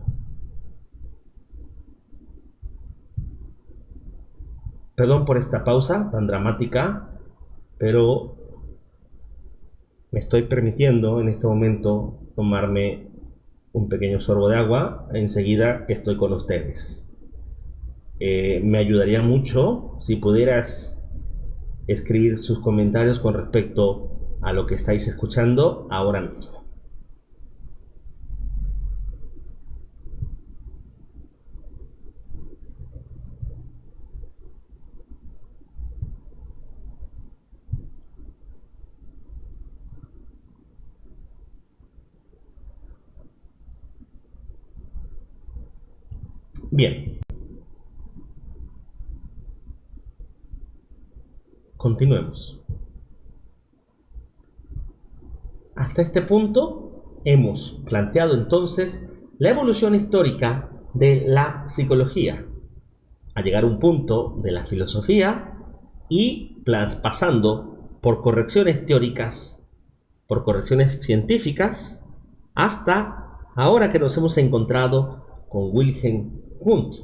S1: Perdón por esta pausa tan dramática, pero me estoy permitiendo en este momento tomarme un pequeño sorbo de agua. Enseguida estoy con ustedes. Me ayudaría mucho si pudieras escribir sus comentarios con respecto a lo que estáis escuchando ahora mismo. Bien. Continuemos. Hasta este punto hemos planteado entonces la evolución histórica de la psicología, a llegar a un punto de la filosofía y pasando por correcciones teóricas, por correcciones científicas hasta ahora que nos hemos encontrado con Wilhelm Wundt,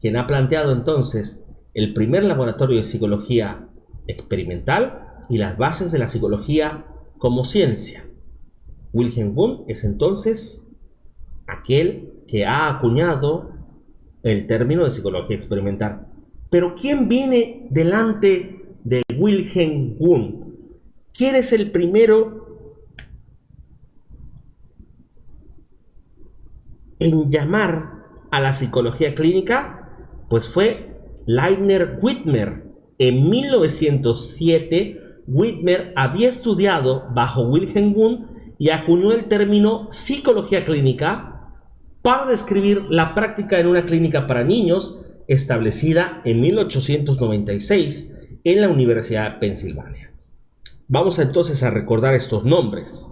S1: quien ha planteado entonces el primer laboratorio de psicología experimental y las bases de la psicología como ciencia. Wilhelm Wundt es entonces aquel que ha acuñado el término de psicología experimental. Pero ¿quién viene delante de Wilhelm Wundt? ¿Quién es el primero en llamar a la psicología clínica? Pues fue Leibniz Widmer. En 1907, Widmer había estudiado bajo Wilhelm Wundt y acuñó el término psicología clínica para describir la práctica en una clínica para niños establecida en 1896 en la Universidad de Pensilvania. Vamos entonces a recordar estos nombres.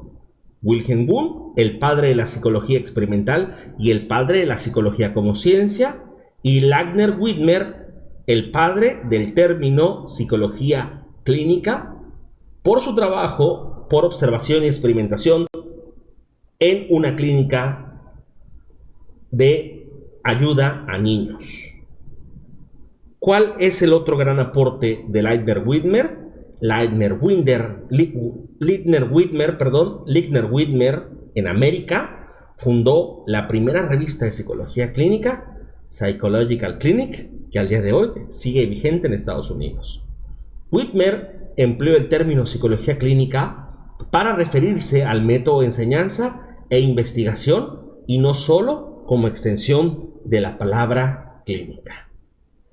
S1: Wilhelm Wundt, el padre de la psicología experimental y el padre de la psicología como ciencia, y Leibniz Widmer, el padre del término psicología clínica, por su trabajo por observación y experimentación en una clínica de ayuda a niños. ¿Cuál es el otro gran aporte de Leibniz Widmer? Leibniz Widmer en América fundó la primera revista de psicología clínica, Psychological Clinic, que al día de hoy sigue vigente en Estados Unidos. Widmer empleó el término psicología clínica para referirse al método de enseñanza e investigación y no solo como extensión de la palabra clínica.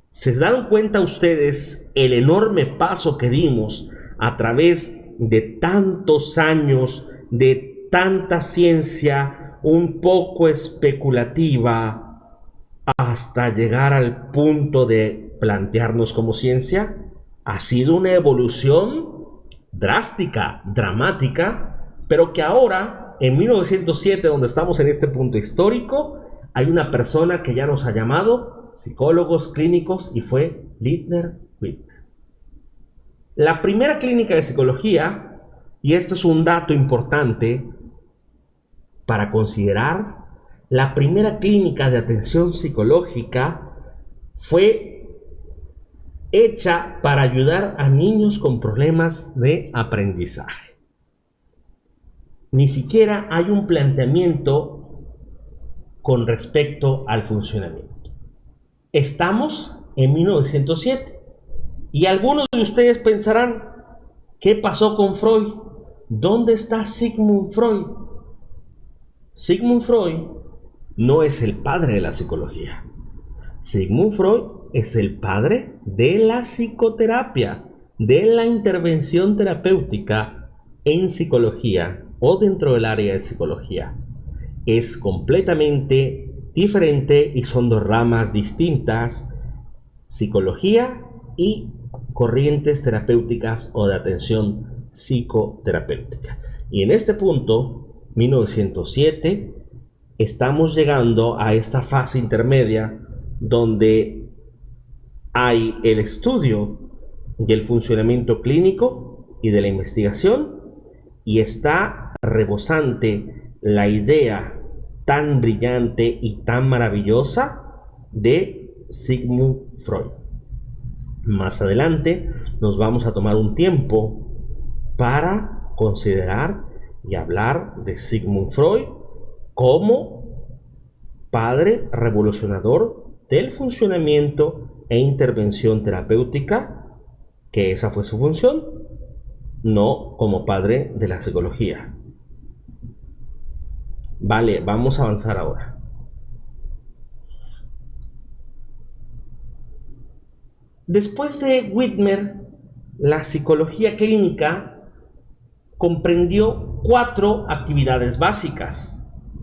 S1: ¿Se dan cuenta ustedes el enorme paso que dimos a través de tantos años, de tanta ciencia un poco especulativa, hasta llegar al punto de plantearnos como ciencia? Ha sido una evolución drástica, dramática, pero que ahora, en 1907, donde estamos en este punto histórico, hay una persona que ya nos ha llamado psicólogos clínicos y fue Leibniz Widmer. La primera clínica de psicología, y esto es un dato importante para considerar, la primera clínica de atención psicológica fue hecha para ayudar a niños con problemas de aprendizaje. Ni siquiera hay un planteamiento con respecto al funcionamiento. Estamos en 1907 y algunos de ustedes pensarán, ¿qué pasó con Freud? ¿Dónde está Sigmund Freud? Sigmund Freud no es el padre de la psicología. Sigmund Freud es el padre de la psicoterapia, de la intervención terapéutica en psicología o dentro del área de psicología. Es completamente diferente y son dos ramas distintas: psicología y corrientes terapéuticas o de atención psicoterapéutica. Y en este punto, 1907, estamos llegando a esta fase intermedia donde hay el estudio del funcionamiento clínico y de la investigación, y está rebosante la idea tan brillante y tan maravillosa de Sigmund Freud. Más adelante nos vamos a tomar un tiempo para considerar y hablar de Sigmund Freud como padre revolucionador del funcionamiento e intervención terapéutica, que esa fue su función, no como padre de la psicología. Vale, vamos a avanzar ahora. Después de Widmer, la psicología clínica comprendió 4 actividades básicas,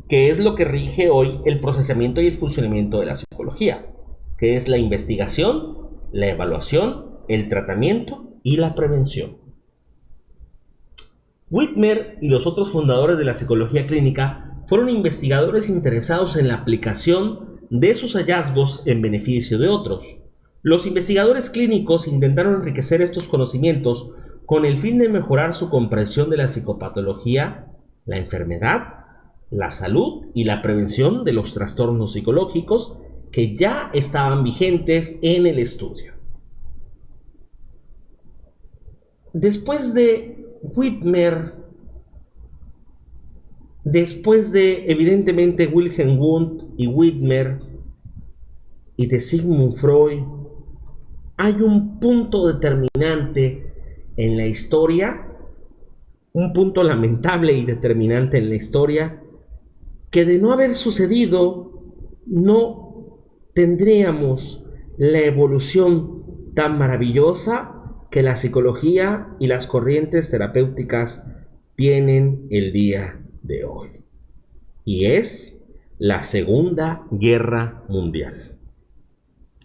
S1: que es lo que rige hoy el procesamiento y el funcionamiento de la psicología, que es la investigación, la evaluación, el tratamiento y la prevención. Widmer y los otros fundadores de la psicología clínica fueron investigadores interesados en la aplicación de sus hallazgos en beneficio de otros. Los investigadores clínicos intentaron enriquecer estos conocimientos con el fin de mejorar su comprensión de la psicopatología, la enfermedad la salud y la prevención de los trastornos psicológicos que ya estaban vigentes en el estudio. Después de Whitmer, después de evidentemente Wilhelm Wundt y Whitmer y de Sigmund Freud, hay un punto determinante en la historia, un punto lamentable y determinante en la historia, que de no haber sucedido no tendríamos la evolución tan maravillosa que la psicología y las corrientes terapéuticas tienen el día de hoy. Y es la Segunda Guerra Mundial.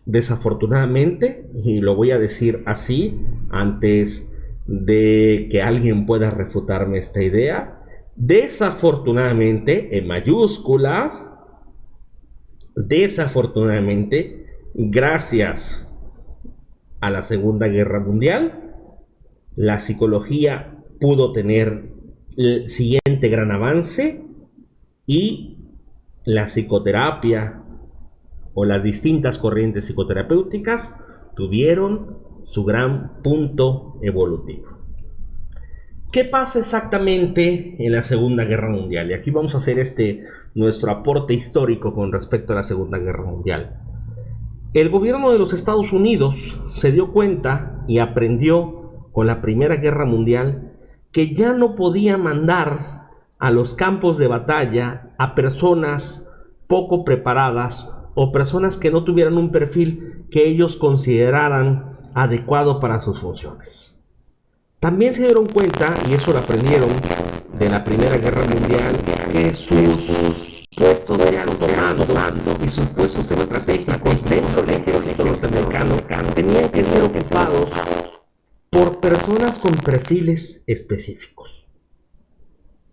S1: Desafortunadamente, y lo voy a decir así antes de que alguien pueda refutarme esta idea, desafortunadamente, en mayúsculas, desafortunadamente, gracias a la Segunda Guerra Mundial, la psicología pudo tener el siguiente gran avance y la psicoterapia o las distintas corrientes psicoterapéuticas tuvieron su gran punto evolutivo. ¿Qué pasa exactamente en la Segunda Guerra Mundial? Y aquí vamos a hacer nuestro aporte histórico con respecto a la Segunda Guerra Mundial. El gobierno de los Estados Unidos se dio cuenta y aprendió con la Primera Guerra Mundial que ya no podía mandar a los campos de batalla a personas poco preparadas o personas que no tuvieran un perfil que ellos consideraran adecuado para sus funciones. También se dieron cuenta, y eso lo aprendieron de la Primera Guerra Mundial, que sus puestos de alto mando y sus puestos estratégicos dentro del ejército norteamericano tenían que ser ocupados por personas con perfiles específicos.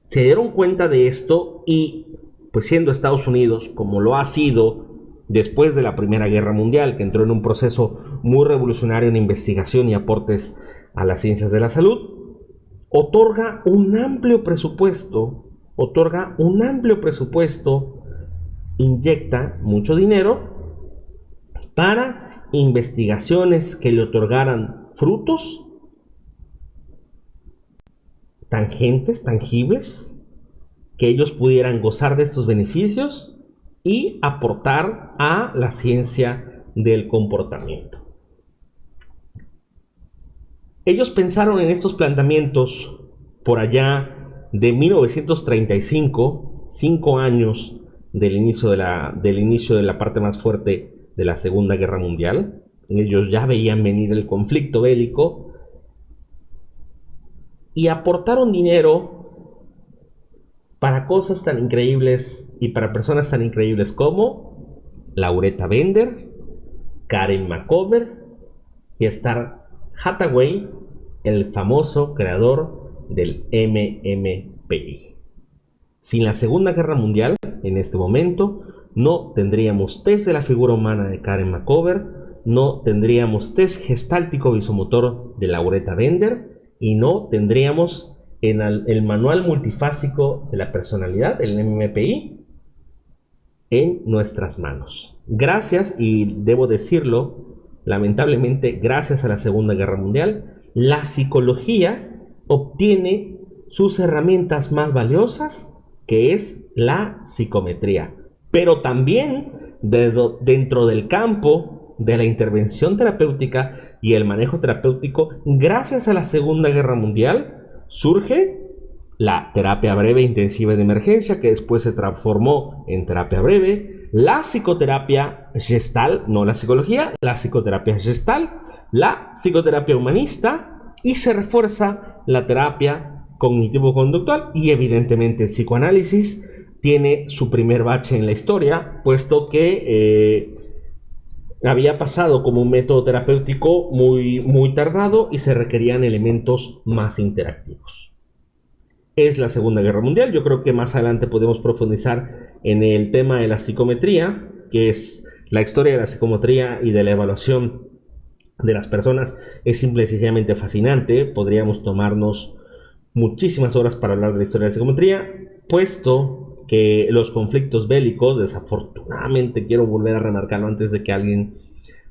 S1: Se dieron cuenta de esto y, pues siendo Estados Unidos, como lo ha sido después de la Primera Guerra Mundial, que entró en un proceso muy revolucionario en investigación y aportes a las ciencias de la salud, otorga un amplio presupuesto, inyecta mucho dinero para investigaciones que le otorgaran frutos tangentes, tangibles, que ellos pudieran gozar de estos beneficios y aportar a la ciencia del comportamiento. Ellos pensaron en estos planteamientos por allá de 1935, 5 años del inicio de la parte más fuerte de la Segunda Guerra Mundial. Ellos ya veían venir el conflicto bélico y aportaron dinero para cosas tan increíbles y para personas tan increíbles como Lauretta Bender, Karen McCover y Star Hathaway, el famoso creador del MMPI. Sin la Segunda Guerra Mundial, en este momento, no tendríamos test de la figura humana de Karen McCover, no tendríamos test gestáltico visomotor de Lauretta Bender y no tendríamos el manual multifásico de la personalidad, el MMPI, en nuestras manos. Gracias, y debo decirlo, lamentablemente, gracias a la Segunda Guerra Mundial, la psicología obtiene sus herramientas más valiosas, que es la psicometría. Pero también dentro del campo de la intervención terapéutica y el manejo terapéutico, gracias a la Segunda Guerra Mundial, surge la terapia breve intensiva de emergencia, que después se transformó en terapia breve, la psicoterapia gestal, no la psicología, la psicoterapia gestal, la psicoterapia humanista, y se refuerza la terapia cognitivo-conductual, y evidentemente el psicoanálisis tiene su primer bache en la historia, puesto que había pasado como un método terapéutico muy tardado y se requerían elementos más interactivos. Es la Segunda Guerra Mundial. Yo creo que más adelante podemos profundizar en el tema de la psicometría, que es la historia de la psicometría y de la evaluación de las personas. Es simple y sencillamente fascinante. Podríamos tomarnos muchísimas horas para hablar de la historia de la psicometría, puesto que los conflictos bélicos, desafortunadamente quiero volver a remarcarlo antes de que alguien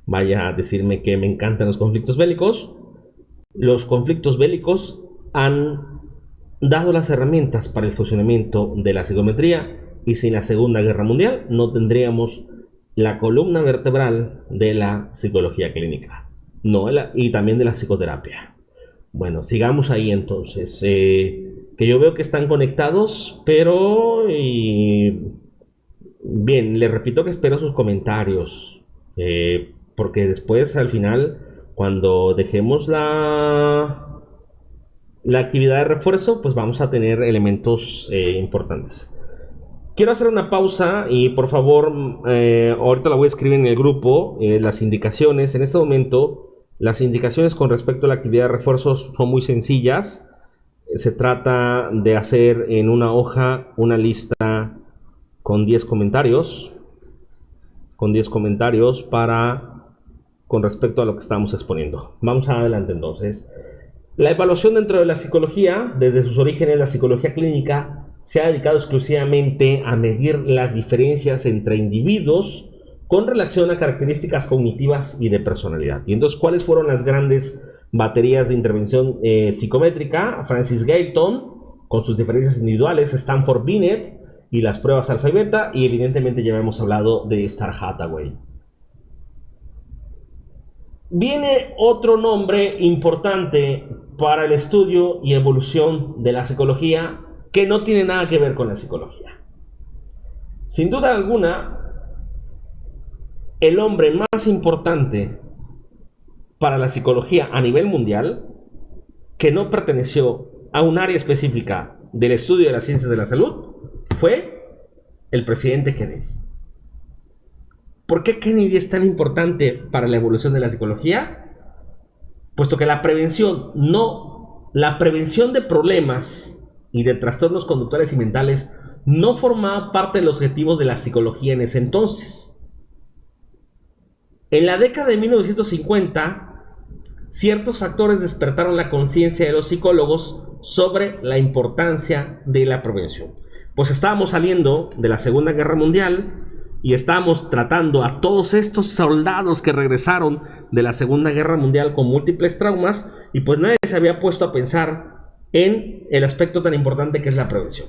S1: vaya a decirme que me encantan los conflictos bélicos han dado las herramientas para el funcionamiento de la psicometría, y sin la Segunda Guerra Mundial no tendríamos la columna vertebral de la psicología clínica, y también de la psicoterapia. Bueno, sigamos ahí entonces, que yo veo que están conectados, pero bien, les repito que espero sus comentarios, porque después al final, cuando dejemos la actividad de refuerzo, pues vamos a tener elementos importantes. Quiero hacer una pausa y por favor, ahorita la voy a escribir en el grupo, las indicaciones. En este momento, las indicaciones con respecto a la actividad de refuerzos son muy sencillas. Se trata de hacer en una hoja una lista con 10 comentarios. Con respecto a lo que estamos exponiendo. Vamos adelante entonces. La evaluación dentro de la psicología, desde sus orígenes, la psicología clínica se ha dedicado exclusivamente a medir las diferencias entre individuos con relación a características cognitivas y de personalidad. Y entonces, ¿cuáles fueron las grandes baterías de intervención psicométrica? Francis Galton, con sus diferencias individuales, Stanford Binet y las pruebas alfa y beta, y evidentemente ya hemos hablado de Star Hathaway. Viene otro nombre importante para el estudio y evolución de la psicología que no tiene nada que ver con la psicología. Sin duda alguna, el hombre más importante para la psicología a nivel mundial, que no perteneció a un área específica del estudio de las ciencias de la salud, fue el presidente Kennedy. ¿Por qué Kennedy es tan importante para la evolución de la psicología? Puesto que la prevención de problemas y de trastornos conductuales y mentales no formaba parte de los objetivos de la psicología en ese entonces. En la década de 1950, ciertos factores despertaron la conciencia de los psicólogos sobre la importancia de la prevención. Pues estábamos saliendo de la Segunda Guerra Mundial y estábamos tratando a todos estos soldados que regresaron de la Segunda Guerra Mundial con múltiples traumas, y pues nadie se había puesto a pensar en el aspecto tan importante que es la prevención.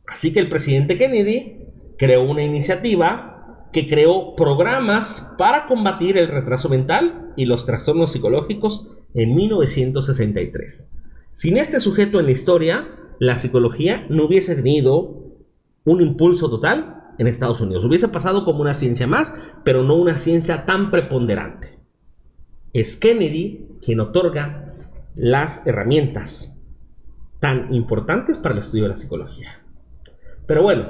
S1: Así que el presidente Kennedy creó una iniciativa que creó programas para combatir el retraso mental y los trastornos psicológicos en 1963. Sin este sujeto en la historia, la psicología no hubiese tenido un impulso total en Estados Unidos. Hubiese pasado como una ciencia más, pero no una ciencia tan preponderante. Es Kennedy quien otorga las herramientas tan importantes para el estudio de la psicología. Pero bueno,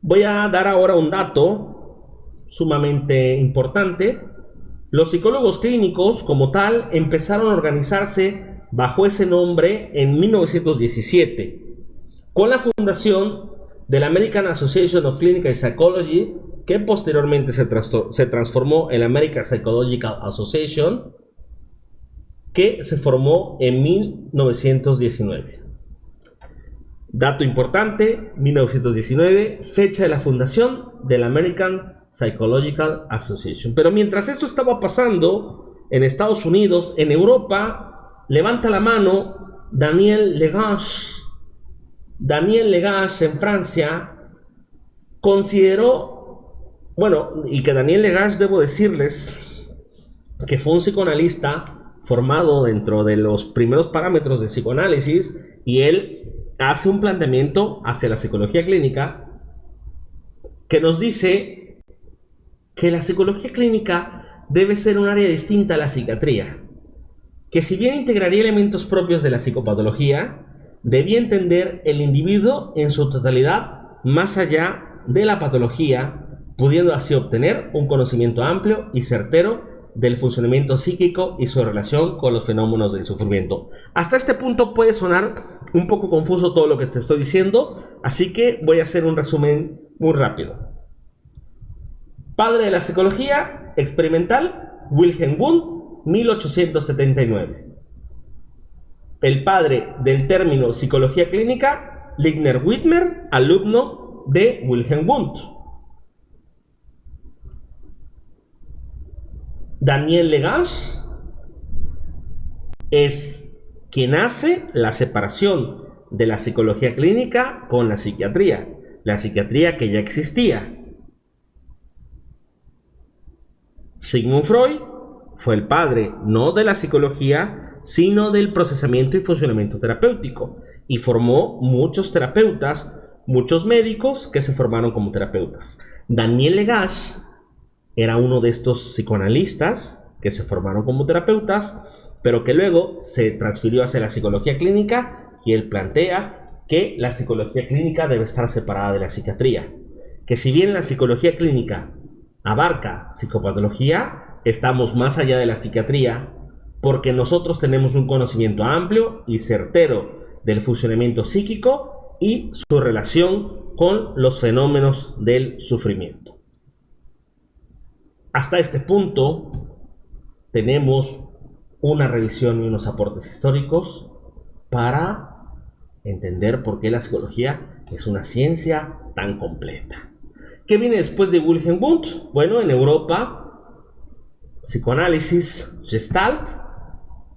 S1: voy a dar ahora un dato sumamente importante. Los psicólogos clínicos como tal empezaron a organizarse bajo ese nombre en 1917 con la fundación de la American Association of Clinical Psychology, que posteriormente se transformó en la American Psychological Association, que se formó en 1919. Dato importante, 1919, fecha de la fundación de la American Psychological Association. Pero mientras esto estaba pasando en Estados Unidos, en Europa, levanta la mano Daniel Legage. Daniel Legage en Francia consideró, y que Daniel Legage, debo decirles, que fue un psicoanalista formado dentro de los primeros parámetros del psicoanálisis, y él hace un planteamiento hacia la psicología clínica que nos dice que la psicología clínica debe ser un área distinta a la psiquiatría, que si bien integraría elementos propios de la psicopatología, debía entender el individuo en su totalidad más allá de la patología, pudiendo así obtener un conocimiento amplio y certero del funcionamiento psíquico y su relación con los fenómenos del sufrimiento. Hasta este punto puede sonar un poco confuso todo lo que te estoy diciendo, así que voy a hacer un resumen muy rápido. Padre de la psicología experimental, Wilhelm Wundt, 1879. El padre del término psicología clínica, Ligner-Widmer, alumno de Wilhelm Wundt. Daniel Legage es quien hace la separación de la psicología clínica con la psiquiatría que ya existía. Sigmund Freud fue el padre no de la psicología, sino del procesamiento y funcionamiento terapéutico, y formó muchos terapeutas, muchos médicos que se formaron como terapeutas. Daniel Legage era uno de estos psicoanalistas que se formaron como terapeutas, pero que luego se transfirió hacia la psicología clínica, y él plantea que la psicología clínica debe estar separada de la psiquiatría, que si bien la psicología clínica abarca psicopatología, estamos más allá de la psiquiatría, porque nosotros tenemos un conocimiento amplio y certero del funcionamiento psíquico y su relación con los fenómenos del sufrimiento. Hasta este punto tenemos una revisión y unos aportes históricos para entender por qué la psicología es una ciencia tan completa. ¿Qué viene después de Wilhelm Wundt? Bueno, en Europa, psicoanálisis, Gestalt,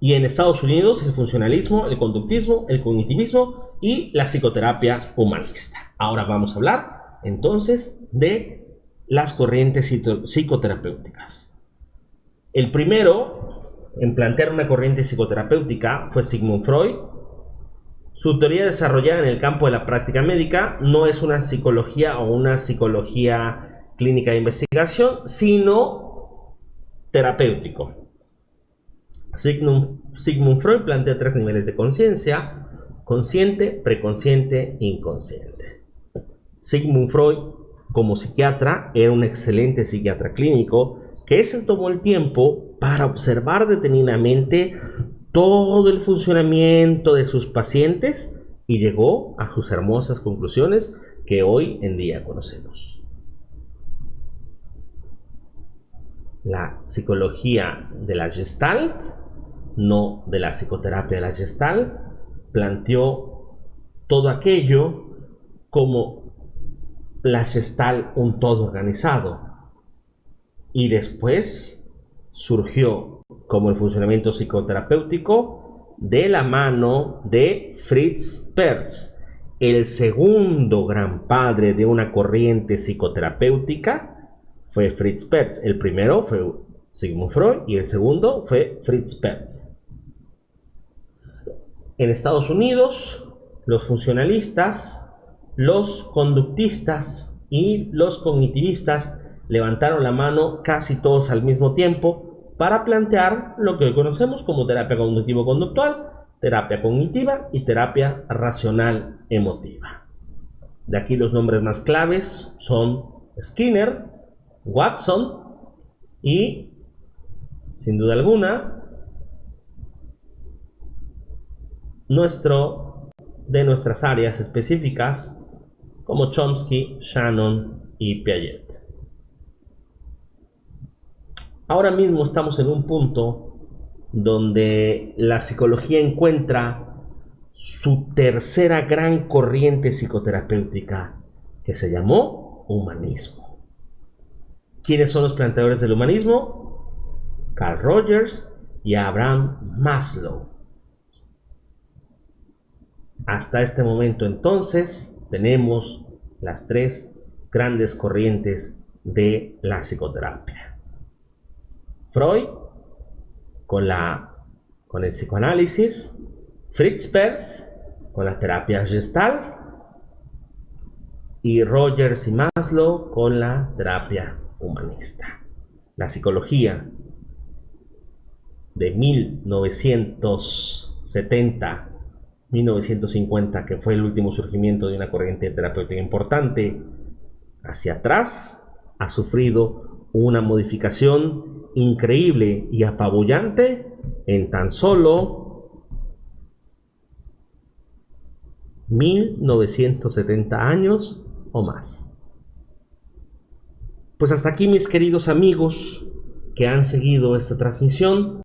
S1: y en Estados Unidos el funcionalismo, el conductismo, el cognitivismo y la psicoterapia humanista. Ahora vamos a hablar entonces de las corrientes psicoterapéuticas. El primero en plantear una corriente psicoterapéutica fue Sigmund Freud. Su teoría desarrollada en el campo de la práctica médica no es una psicología o una psicología clínica de investigación, sino terapéutico. Sigmund Freud plantea 3 niveles de conciencia: consciente, preconsciente e inconsciente. Sigmund Freud, como psiquiatra, era un excelente psiquiatra clínico que se tomó el tiempo para observar detenidamente todo el funcionamiento de sus pacientes y llegó a sus hermosas conclusiones que hoy en día conocemos. La psicología de la Gestalt, no de la psicoterapia de la Gestalt, planteó todo aquello como la Gestalt un todo organizado, y después surgió como el funcionamiento psicoterapéutico de la mano de Fritz Perls, el segundo gran padre de una corriente psicoterapéutica. Fue Fritz Perls. El primero fue Sigmund Freud y el segundo fue Fritz Perls. En Estados Unidos, los funcionalistas, los conductistas y los cognitivistas levantaron la mano casi todos al mismo tiempo para plantear lo que hoy conocemos como terapia cognitivo-conductual, terapia cognitiva y terapia racional emotiva. De aquí los nombres más claves son Skinner, Watson y, sin duda alguna, de nuestras áreas específicas como Chomsky, Shannon y Piaget. Ahora mismo estamos en un punto donde la psicología encuentra su tercera gran corriente psicoterapéutica, que se llamó humanismo. ¿Quiénes son los planteadores del humanismo? Carl Rogers y Abraham Maslow. Hasta este momento entonces tenemos las 3 grandes corrientes de la psicoterapia. Freud con el psicoanálisis, Fritz Perls con la terapia Gestalt y Rogers y Maslow con la terapia humanista. La psicología de 1970-1950, que fue el último surgimiento de una corriente terapéutica importante, hacia atrás ha sufrido una modificación increíble y apabullante en tan solo 1970 años o más. Pues hasta aquí, mis queridos amigos que han seguido esta transmisión.